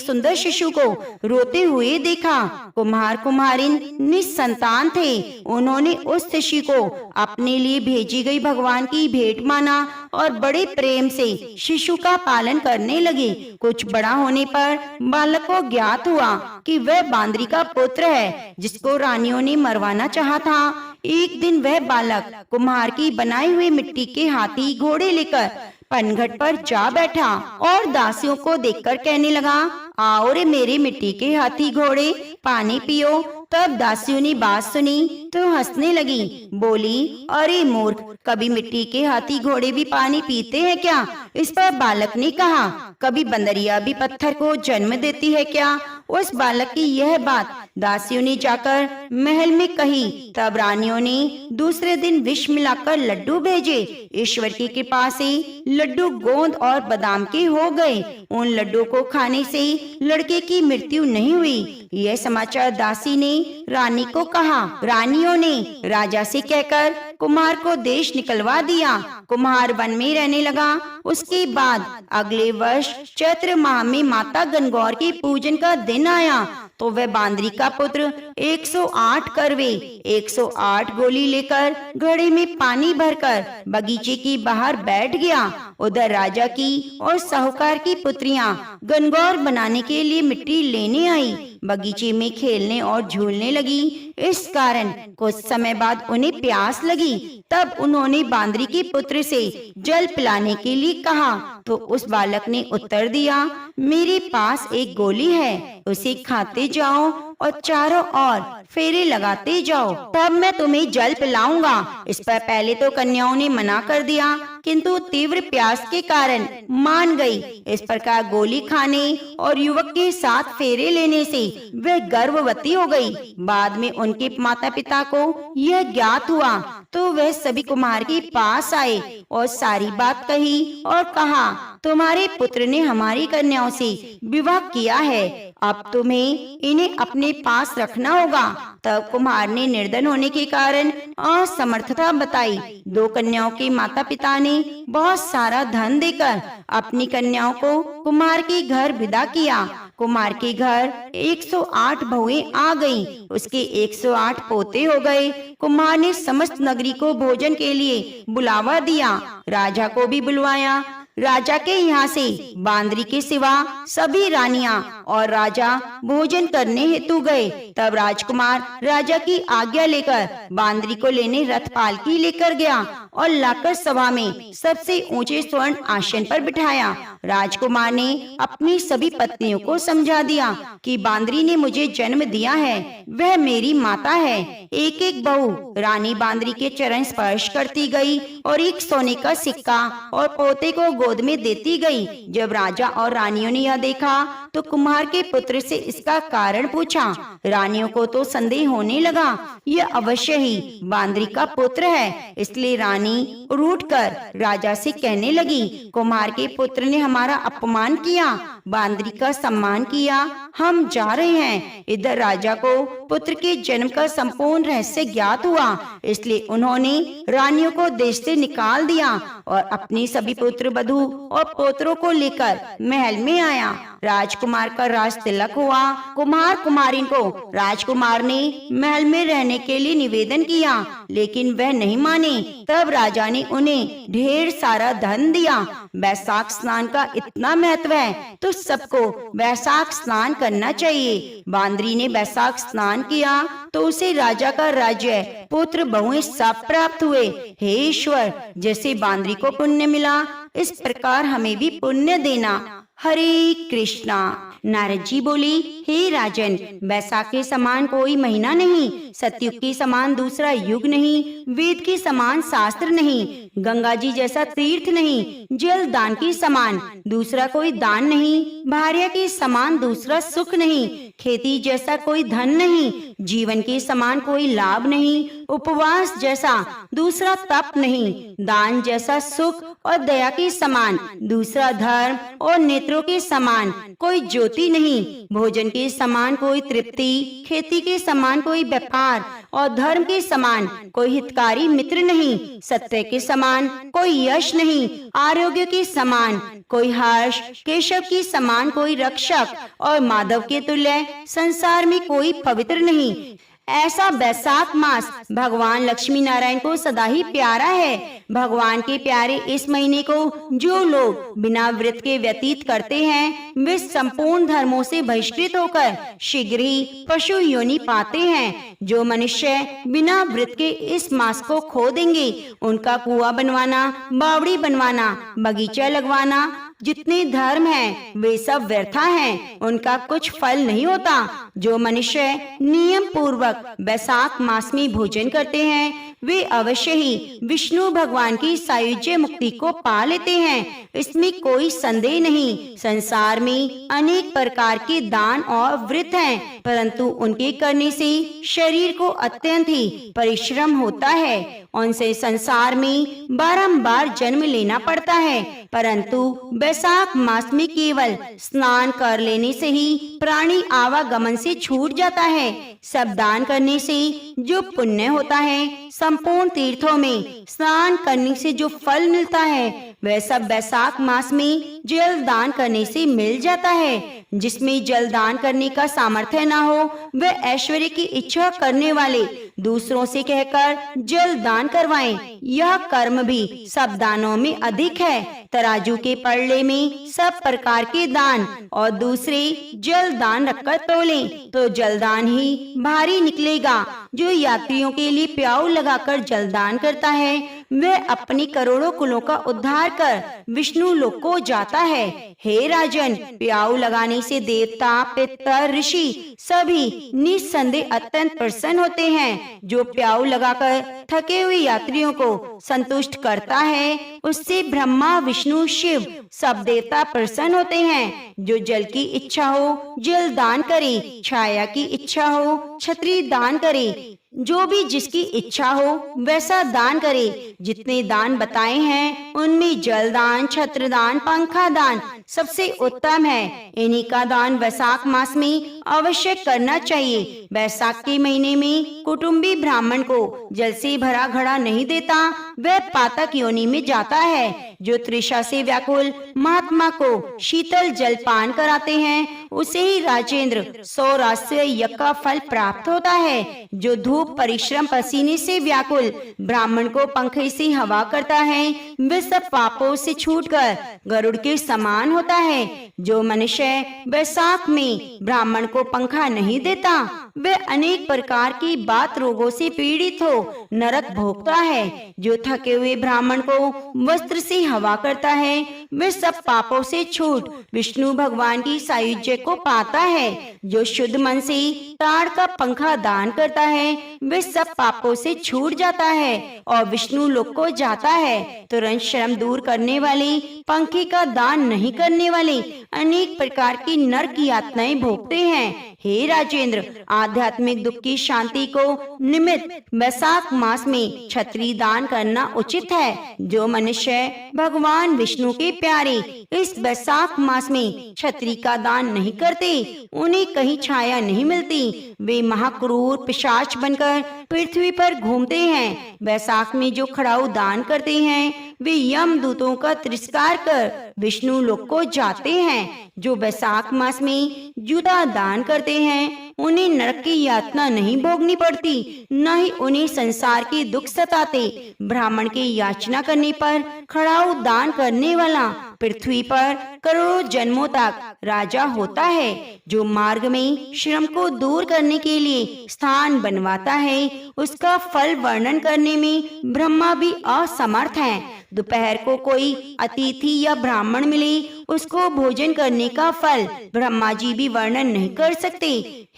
सुंदर शिशु को रोते हुए देखा। कुम्हार कुम्हारिन निसंतान थे। उन्होंने उस शिशु को अपने लिए भेजी गई भगवान की भेंट माना और बड़े प्रेम से शिशु का पालन करने लगे। कुछ बड़ा होने पर बालक को ज्ञात हुआ कि वह बांदरी का पुत्र है जिसको रानियों ने मरवाना चाहा था। एक दिन वह बालक कुम्हार की बनाई हुई मिट्टी के हाथी घोड़े लेकर पनघट पर जा बैठा और दासियों को देखकर कहने लगा, आओ रे मेरे मिट्टी के हाथी घोड़े, पानी पियो। तब दासियों ने बात सुनी तो हंसने लगी, बोली, अरे मूर्ख, कभी मिट्टी के हाथी घोड़े भी पानी पीते हैं क्या? इस पर बालक ने कहा, कभी बंदरिया भी पत्थर को जन्म देती है क्या? उस बालक की यह बात दासियों ने जाकर महल में कही। तब रानियों ने दूसरे दिन विष मिलाकर लड्डू भेजे। ईश्वर की कृपा से लड्डू गोंद और बादाम के हो गए। उन लड्डू को खाने से लड़के की मृत्यु नहीं हुई। यह समाचार दासी ने रानी को कहा। रानियों ने राजा से कहकर कुम्हार को देश निकलवा दिया। कुम्हार वन में रहने लगा। उसके बाद अगले वर्ष चैत्र माह में माता गणगौर के पूजन का दिन आया तो वह बांदरी का पुत्र 108 करवे 108 गोली लेकर घड़े में पानी भरकर बगीचे के बाहर बैठ गया। उधर राजा की और साहूकार की पुत्रियां गणगौर बनाने के लिए मिट्टी लेने आई। बगीचे में खेलने और झूलने लगी। इस कारण कुछ समय बाद उन्हें प्यास लगी। तब उन्होंने बांदरी के पुत्र से जल पिलाने के लिए कहा तो उस बालक ने उत्तर दिया, मेरे पास एक गोली है, उसे खाते जाओ। और चारों ओर फेरे लगाते जाओ, तब मैं तुम्हें जल पिलाऊंगा। इस पर पहले तो कन्याओं ने मना कर दिया, किंतु तीव्र प्यास के कारण मान गई। इस प्रकार गोली खाने और युवक के साथ फेरे लेने से वह गर्भवती हो गई। बाद में उनके माता पिता को यह ज्ञात हुआ तो वह सभी कुमार के पास आए और सारी बात कही और कहा, तुम्हारे पुत्र ने हमारी कन्याओं से विवाह किया है, अब तुम्हें इन्हें अपने पास रखना होगा। तब कुमार ने निर्धन होने के कारण असमर्थता बताई। दो कन्याओं के माता पिता ने बहुत सारा धन देकर अपनी कन्याओं को कुमार के घर विदा किया। कुमार के घर 108 बहुएं आ गईं, उसके 108 पोते हो गए। कुमार ने समस्त नगरी को भोजन के लिए बुलावा दिया, राजा को भी बुलवाया। राजा के यहाँ से बांदरी के सिवा सभी रानियां और राजा भोजन करने हेतु गए। तब राजकुमार राजा की आज्ञा लेकर बांदरी को लेने रथ पालकी लेकर गया और लाकर सभा में सबसे ऊंचे स्वर्ण आसन पर बिठाया। राजकुमार ने अपनी सभी पत्नियों को समझा दिया कि बांदरी ने मुझे जन्म दिया है, वह मेरी माता है। एक एक बहू रानी बांदरी के चरण स्पर्श करती गई और एक सोने का सिक्का और पोते को गोद में देती गई। जब राजा और रानियों ने यह देखा तो कुमार के पुत्र से इसका कारण पूछा। रानियों को तो संदेह होने लगा, यह अवश्य ही बांदरी का पुत्र है। इसलिए रानी रूठकर राजा से कहने लगी, कुमार के पुत्र ने हमारा अपमान किया, बांदरी का सम्मान किया, हम जा रहे हैं। इधर राजा को पुत्र के जन्म का संपूर्ण रहस्य ज्ञात हुआ, इसलिए उन्होंने रानियों को देश से निकाल दिया और अपनी सभी पुत्र वधू और पोतरों को लेकर महल में आया। राजकुमार का राज तिलक हुआ। कुमार कुमारिन को राजकुमार ने महल में रहने के लिए निवेदन किया, लेकिन वह नहीं माने। तब राजा ने उन्हें ढेर सारा धन दिया। वैशाख स्नान का इतना महत्व है तो सबको वैशाख स्नान करना चाहिए। बांदरी ने वैशाख स्नान किया तो उसे राजा का राज्य, पुत्र, बहुएं सब प्राप्त हुए। हे ईश्वर, जैसे बांदरी को पुण्य मिला इस प्रकार हमें भी पुण्य देना। हरे कृष्णा। नारद जी बोले, हे राजन, वैशाख के समान कोई महीना नहीं, सतयुग के समान दूसरा युग नहीं, वेद के समान शास्त्र नहीं, गंगा जी जैसा तीर्थ नहीं, जल दान के समान दूसरा कोई दान नहीं, भार्या के समान दूसरा सुख नहीं, खेती जैसा कोई धन नहीं, जीवन के समान कोई लाभ नहीं, उपवास जैसा दूसरा तप नहीं, दान जैसा सुख और दया के समान दूसरा धर्म और नेत्रों के समान कोई ज्योति नहीं, भोजन के समान कोई तृप्ति, खेती के समान कोई व्यापार और धर्म के समान कोई हितकारी मित्र नहीं, सत्य के समान कोई यश नहीं, आरोग्य के समान कोई हर्ष, केशव के समान कोई रक्षक और माधव के तुल्य संसार में कोई पवित्र नहीं। ऐसा वैशाख मास भगवान लक्ष्मी नारायण को सदा ही प्यारा है। भगवान के प्यारे इस महीने को जो लोग बिना व्रत के व्यतीत करते हैं वे संपूर्ण धर्मों से बहिष्कृत होकर शीघ्र ही पशु योनि पाते हैं। जो मनुष्य बिना व्रत के इस मास को खो देंगे उनका कुआं बनवाना, बावड़ी बनवाना, बगीचा लगवाना, जितने धर्म हैं वे सब व्यर्था हैं, उनका कुछ फल नहीं होता। जो मनुष्य नियम पूर्वक वैशाख मास में भोजन करते हैं वे अवश्य ही विष्णु भगवान की सायुज्य मुक्ति को पा लेते हैं, इसमें कोई संदेह नहीं। संसार में अनेक प्रकार के दान और व्रत हैं, परंतु उनके करने से शरीर को अत्यंत ही परिश्रम होता है, उनसे संसार में बारंबार जन्म लेना पड़ता है। परंतु वैशाख मास में केवल स्नान कर लेने से ही प्राणी आवागमन से छूट जाता है। सब दान करने से जो पुण्य होता है, संपूर्ण तीर्थों में स्नान करने से जो फल मिलता है, वह सब वैशाख मास में जल दान करने से मिल जाता है। जिसमें जल दान करने का सामर्थ्य न हो वह ऐश्वर्य की इच्छा करने वाले दूसरों से कहकर जल दान करवाएं। यह कर्म भी सब दानों में अधिक है। तराजू के पड़ले में सब प्रकार के दान और दूसरे जल दान रखकर तोलें तो जलदान ही भारी निकलेगा। जो यात्रियों के लिए प्याऊ लगाकर जलदान करता है वह अपनी करोड़ों कुलों का उद्धार कर विष्णु लोक को जाता है। हे राजन, प्याऊ लगाने से देवता, पितर, ऋषि सभी निस्संदेह अत्यंत प्रसन्न होते हैं। जो प्याऊ लगाकर थके हुए यात्रियों को संतुष्ट करता है, उससे ब्रह्मा, विष्णु, शिव सब देवता प्रसन्न होते हैं। जो जल की इच्छा हो जल दान करे, छाया की इच्छा हो छतरी दान करे, जो भी जिसकी इच्छा हो वैसा दान करे। जितने दान बताए हैं उनमें जल दान, छत्र दान, पंखा दान सबसे उत्तम है। इन्हीं का दान वैशाख मास में अवश्य करना चाहिए। वैशाख के महीने में कुटुंबी ब्राह्मण को जल से भरा घड़ा नहीं देता, वह पातक योनि में जाता है। जो तृषा से व्याकुल महात्मा को शीतल जल पान कराते हैं, उसे ही राजेंद्र 100 राष्ट्रीय यज्ञ का फल प्राप्त होता है। जो धूप, परिश्रम, पसीने से व्याकुल ब्राह्मण को पंखे से हवा करता है, वह सब पापों से छूटकर गरुड़ के समान होता है। जो मनुष्य वैशाख में ब्राह्मण को पंखा नहीं देता, वह अनेक प्रकार की बात रोगों से पीड़ित हो नरक भोगता है। जो थके हुए ब्राह्मण को वस्त्र से हवा करता है, वह सब पापों से छूट विष्णु भगवान की सायुज्य को पाता है। जो शुद्ध मन से ताड़ का पंखा दान करता है, वह सब पापों से छूट जाता है और विष्णु लोक को जाता है। तुरंत श्रम दूर करने वाले पंखे का दान नहीं करने वाले अनेक प्रकार की नरक यातनाएं भोगते हैं। हे राजेंद्र, आध्यात्मिक दुख की शांति को निमित्त वैशाख मास में छतरी दान करना उचित है। जो मनुष्य भगवान विष्णु के प्यारे इस वैशाख मास में छतरी का दान नहीं करते, उन्हें कहीं छाया नहीं मिलती। वे महाक्रूर पिशाच बनकर पृथ्वी पर घूमते हैं। वैशाख में जो खड़ाऊ दान करते हैं, वे यम दूतों का तिरस्कार कर विष्णु लोक को जाते हैं। जो वैशाख मास में जूता दान करते हैं, उन्हें नरक की यातना नहीं भोगनी पड़ती, न ही उन्हें संसार के दुख सताते। ब्राह्मण की याचना करने पर खड़ाऊ दान करने वाला पृथ्वी पर करोड़ों जन्मों तक राजा होता है। जो मार्ग में श्रम को दूर करने के लिए स्थान बनवाता है, उसका फल वर्णन करने में ब्रह्मा भी असमर्थ हैं। दोपहर को कोई अतिथि या ब्राह्मण मिले, उसको भोजन करने का फल ब्रह्मा जी भी वर्णन नहीं कर सकते।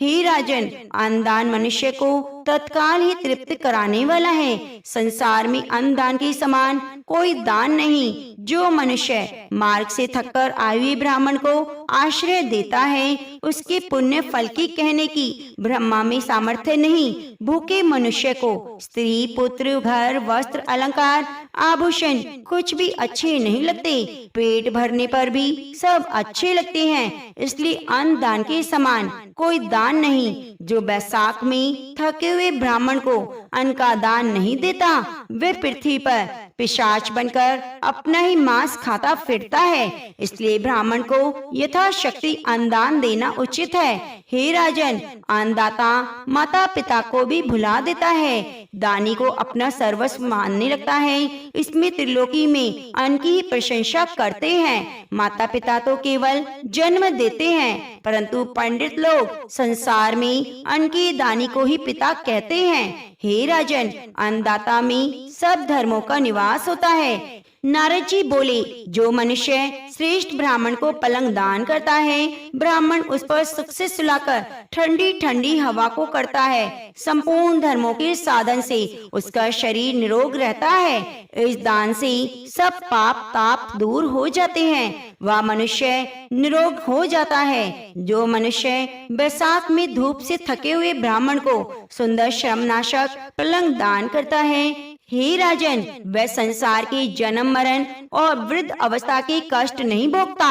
हे राजन, अन्नदान मनुष्य को तत्काल ही तृप्त कराने वाला है। संसार में अन्नदान के समान कोई दान नहीं। जो मनुष्य मार्ग से थककर आए हुए ब्राह्मण को आश्रय देता है, उसके पुण्य फल की कहने की ब्रह्मा में सामर्थ्य नहीं। भूखे मनुष्य को स्त्री, पुत्र, घर, वस्त्र, अलंकार, आभूषण कुछ भी अच्छे नहीं लगते। पेट भरने पर भी सब अच्छे लगते हैं, इसलिए अन्न दान के समान कोई दान नहीं। जो वैशाख में थके हुए ब्राह्मण को अन्न का दान नहीं देता, वह पृथ्वी पर पिशाच बनकर अपना ही मांस खाता फिरता है। इसलिए ब्राह्मण को यथाशक्ति अन्नदान देना उचित है। हे राजन, अन्नदाता माता पिता को भी भुला देता है, दानी को अपना सर्वस्व मानने लगता है। इसमें त्रिलोकी में अन्न की ही प्रशंसा करते हैं। माता पिता तो केवल जन्म देते हैं, परंतु पंडित लोग संसार में अन्न के दानी को ही पिता कहते हैं। हे राजन, अन्नदाता में सब धर्मों का निवास होता है। नारद जी बोले, जो मनुष्य श्रेष्ठ ब्राह्मण को पलंग दान करता है, ब्राह्मण उस पर सुख से सुलाकर ठंडी ठंडी हवा को करता है। संपूर्ण धर्मों के साधन से उसका शरीर निरोग रहता है। इस दान से सब पाप ताप दूर हो जाते हैं, वह मनुष्य निरोग हो जाता है। जो मनुष्य वैशाख में धूप से थके हुए ब्राह्मण को सुंदर श्रमनाशक पलंग दान करता है, हे राजन, वह संसार के जन्म मरण और वृद्ध अवस्था के कष्ट नहीं भोगता।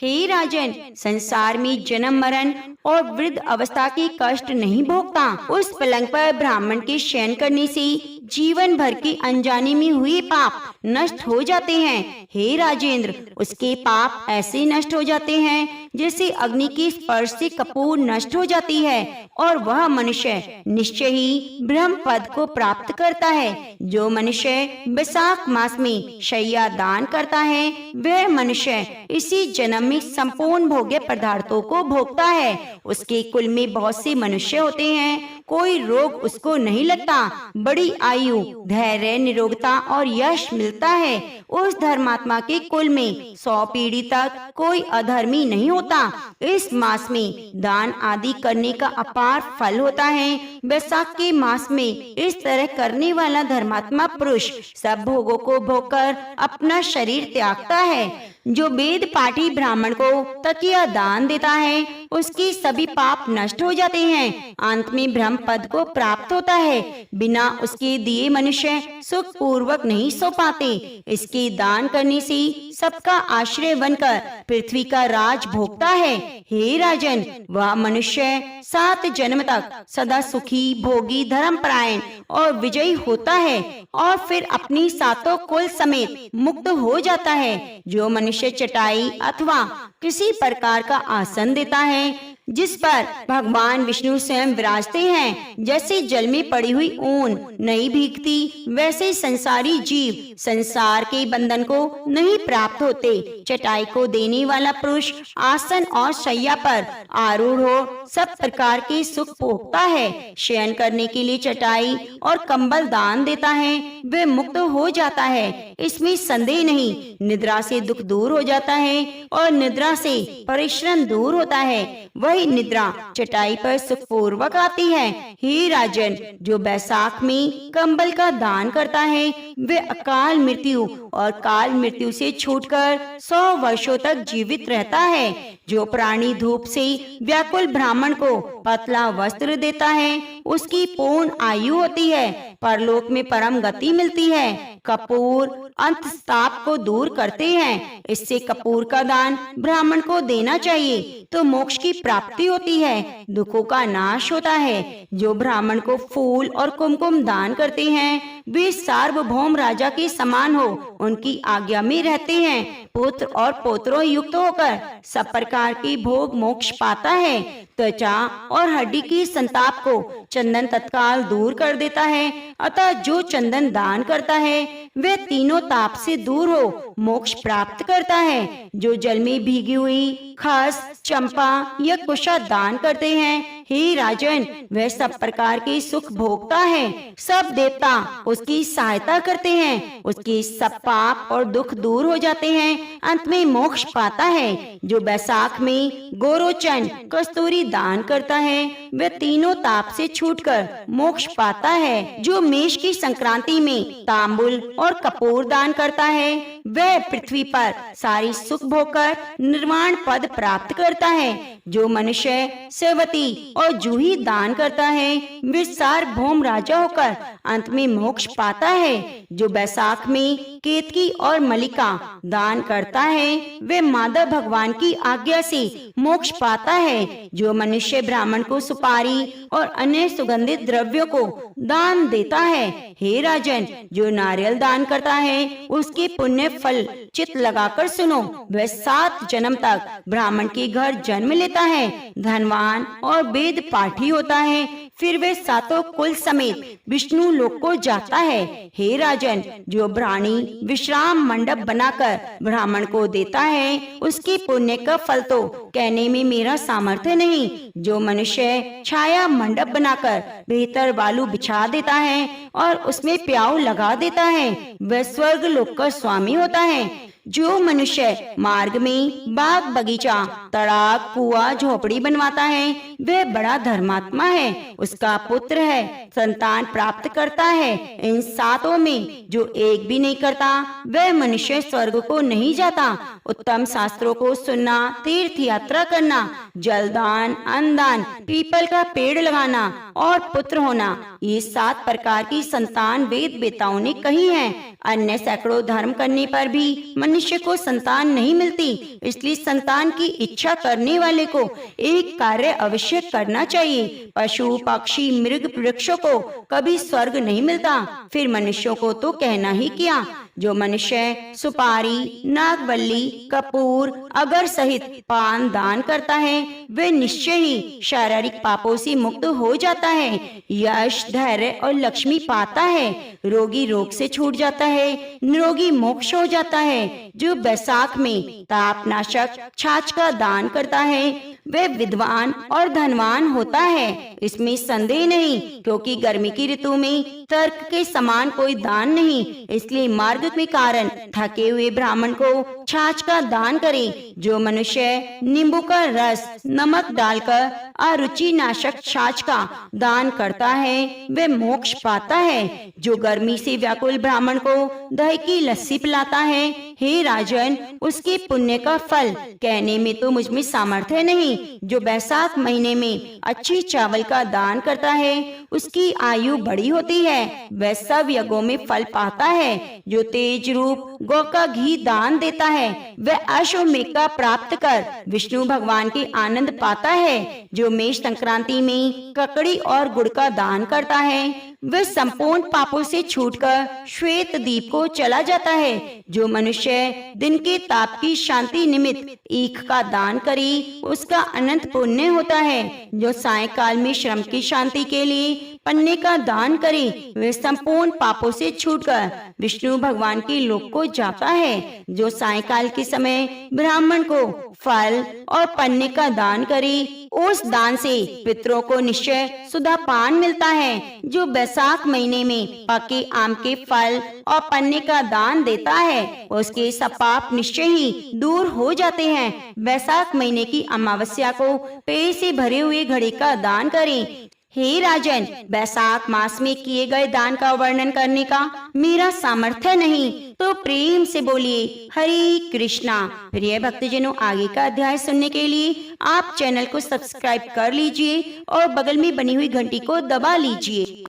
हे राजन, संसार में जन्म मरण और वृद्ध अवस्था के कष्ट नहीं भोगता। उस पलंग पर ब्राह्मण के शयन करने से जीवन भर की अनजाने में हुए पाप नष्ट हो जाते हैं। हे राजेंद्र, उसके पाप ऐसे नष्ट हो जाते हैं जैसे अग्नि के स्पर्श से कपूर नष्ट हो जाती है, और वह मनुष्य निश्चय ही ब्रह्म पद को प्राप्त करता है। जो मनुष्य वैशाख मास में शैया दान करता है, वह मनुष्य इसी जन्म में संपूर्ण भोग्य पदार्थों को भोगता है। उसके कुल में बहुत से मनुष्य होते हैं, कोई रोग उसको नहीं लगता, बड़ी आयु, धैर्य, निरोगता और यश मिलता है। उस धर्मात्मा के कुल में 100 पीढ़ी तक कोई अधर्मी नहीं होता। इस मास में दान आदि करने का अपार फल होता है। वैशाख के मास में इस तरह करने वाला धर्मात्मा पुरुष सब भोगों को भोगकर अपना शरीर त्यागता है। जो वेद पाठी ब्राह्मण को तकिया दान देता है उसकी सभी पाप नष्ट हो जाते हैं। अंत में ब्रह्म पद को प्राप्त होता है। बिना उसके दिए मनुष्य सुख पूर्वक नहीं सो पाते। इसके दान करने से सबका आश्रय बनकर पृथ्वी का राज भोगता है। हे राजन, वह मनुष्य 7 जन्म तक सदा सुखी, भोगी, धर्मपरायण और विजयी होता है और फिर अपनी 7 कुल समेत मुक्त हो जाता है। जो मनुष्य चटाई अथवा किसी प्रकार का आसन देता है जिस पर भगवान विष्णु स्वयं विराजते हैं, जैसे जल में पड़ी हुई ऊन नहीं भीगती, वैसे संसारी जीव संसार के बंधन को नहीं प्राप्त होते। चटाई को देने वाला पुरुष आसन और शैया पर आरूढ़ हो सब प्रकार के सुख भोगता है। शयन करने के लिए चटाई और कंबल दान देता है, वे मुक्त हो जाता है, इसमें संदेह नहीं। निद्रा से दुख दूर हो जाता है और निद्रा से परिश्रम दूर होता है। वही निद्रा चटाई पर सुखपूर्वक आती है। हे राजन, जो बैसाख में कंबल का दान करता है वे अकाल मृत्यु और काल मृत्यु से छूटकर 100 वर्षों तक जीवित रहता है। जो प्राणी धूप से व्याकुल ब्राह्मण को पतला वस्त्र देता है उसकी पूर्ण आयु होती है, परलोक में परम गति मिलती है। कपूर अंतस्ताप को दूर करते हैं, इससे कपूर का दान ब्राह्मण को देना चाहिए तो मोक्ष की प्राप्ति होती है, दुखों का नाश होता है। जो ब्राह्मण को फूल और कुमकुम दान करते हैं वे सार्वभौम राजा के समान हो उनकी आज्ञा में रहते हैं। पुत्र और पोत्रों युक्त होकर सब प्रकार के भोग मोक्ष पाता है। त्वचा और हड्डी की संताप को चंदन तत्काल दूर कर देता है, अतः जो चंदन दान करता है वे तीनों ताप से दूर हो मोक्ष प्राप्त करता है। जो जल में भीगी हुई खस, चंपा या कुशा दान करते हैं, हे राजन, वह सब प्रकार के सुख भोगता है। सब देवता उसकी सहायता करते हैं, उसके सब पाप और दुख दूर हो जाते हैं, अंत में मोक्ष पाता है। जो बैसाख में गोरोचन, कस्तूरी दान करता है वह तीनों ताप से छूटकर मोक्ष पाता है। जो मेष की संक्रांति में तांबुल और कपूर दान करता है वह पृथ्वी पर सारी सुख भोगकर निर्वाण पद प्राप्त करता है। जो मनुष्य सेवती और जूही दान करता है वे सार्वभौम राजा होकर अंत में मोक्ष पाता है। जो बैसाख में केतकी और मलिका दान करता है वे माधव भगवान की आज्ञा से मोक्ष पाता है। जो मनुष्य ब्राह्मण को सुपारी और अन्य सुगंधित द्रव्यों को दान देता है, हे राजन, जो नारियल दान करता है उसके पुण्य फल चित लगाकर सुनो, वह 7 जन्म तक ब्राह्मण के घर जन्म लेता है, धनवान और वेद पाठी होता है, फिर वे 7 कुल समेत विष्णु लोक को जाता है। हे राजन, जो प्राणी विश्राम मंडप बनाकर ब्राह्मण को देता है उसके पुण्य का फल तो कहने में मेरा सामर्थ्य नहीं। जो मनुष्य छाया मंडप बनाकर बेहतर बालू बिछा देता है और उसमें प्याऊ लगा देता है वह स्वर्ग लोक का स्वामी होता है। जो मनुष्य मार्ग में बाग बगीचा, तालाब, कुआं, झोपड़ी बनवाता है वह बड़ा धर्मात्मा है, उसका पुत्र है, संतान प्राप्त करता है। इन 7 में जो एक भी नहीं करता वह मनुष्य स्वर्ग को नहीं जाता। उत्तम शास्त्रों को सुनना, तीर्थ यात्रा करना, जलदान, अन्नदान, पीपल का पेड़ लगाना और पुत्र होना, ये 7 प्रकार की संतान वेद वेताओं ने कही है। अन्य सैकड़ों धर्म करने पर भी मनुष्य को संतान नहीं मिलती, इसलिए संतान की इच्छा करने वाले को एक कार्य अवश्य करना चाहिए। पशु, पक्षी, मृग, वृक्षों को कभी स्वर्ग नहीं मिलता, फिर मनुष्यों को तो कहना ही क्या। जो मनुष्य सुपारी, नागवल्ली, कपूर, अगर सहित पान दान करता है वे निश्चय ही शारीरिक पापों से मुक्त हो जाता है, यश, धैर्य और लक्ष्मी पाता है, रोगी रोग से छूट जाता है, निरोगी मोक्ष हो जाता है। जो बैसाख में तापनाशक छाछ का दान करता है वह विद्वान और धनवान होता है, इसमें संदेह नहीं, क्योंकि गर्मी की ऋतु में तर्क के समान कोई दान नहीं। इसलिए मार्ग के कारण थके हुए ब्राह्मण को छाछ का दान करे। जो मनुष्य नींबू का रस नमक डालकर अरुचि नाशक छाछ का दान करता है वह मोक्ष पाता है। जो गर्मी से व्याकुल ब्राह्मण को दही की लस्सी पिलाता है, हे राजन, उसके पुण्य का फल कहने में तो मुझ में सामर्थ्य नहीं। जो बैसाख महीने में अच्छी चावल का दान करता है उसकी आयु बड़ी होती है, वह सब यज्ञों में फल पाता है। जो तेज रूप गौ का घी दान देता है वह अश्वमेघ का प्राप्त कर विष्णु भगवान के आनंद पाता है। जो मेष संक्रांति में ककड़ी और गुड़ का दान करता है वह संपूर्ण पापों से छूटकर श्वेत द्वीप को चला जाता है। जो मनुष्य दिन के ताप की शांति निमित्त ईख का दान करे उसका अनंत पुण्य होता है। जो सायंकाल में श्रम की शांति के लिए पन्ने का दान करे वह संपूर्ण पापों से छूटकर विष्णु भगवान के लोक को जाता है। जो सायंकाल के समय ब्राह्मण को फल और पन्ने का दान करे उस दान से पितरों को निश्चय सुधा पान मिलता है। जो बैसाख महीने में पके आम के फल और पन्ने का दान देता है उसके सब पाप निश्चय ही दूर हो जाते हैं। बैसाख महीने की अमावस्या को पेय से भरे हुए घड़े का दान करें। हे राजन, बैसाख मास में किए गए दान का वर्णन करने का मेरा सामर्थ्य नहीं, तो प्रेम से बोलिए हरे कृष्णा। प्रिय भक्तजनों, आगे का अध्याय सुनने के लिए आप चैनल को सब्सक्राइब कर लीजिए और बगल में बनी हुई घंटी को दबा लीजिए।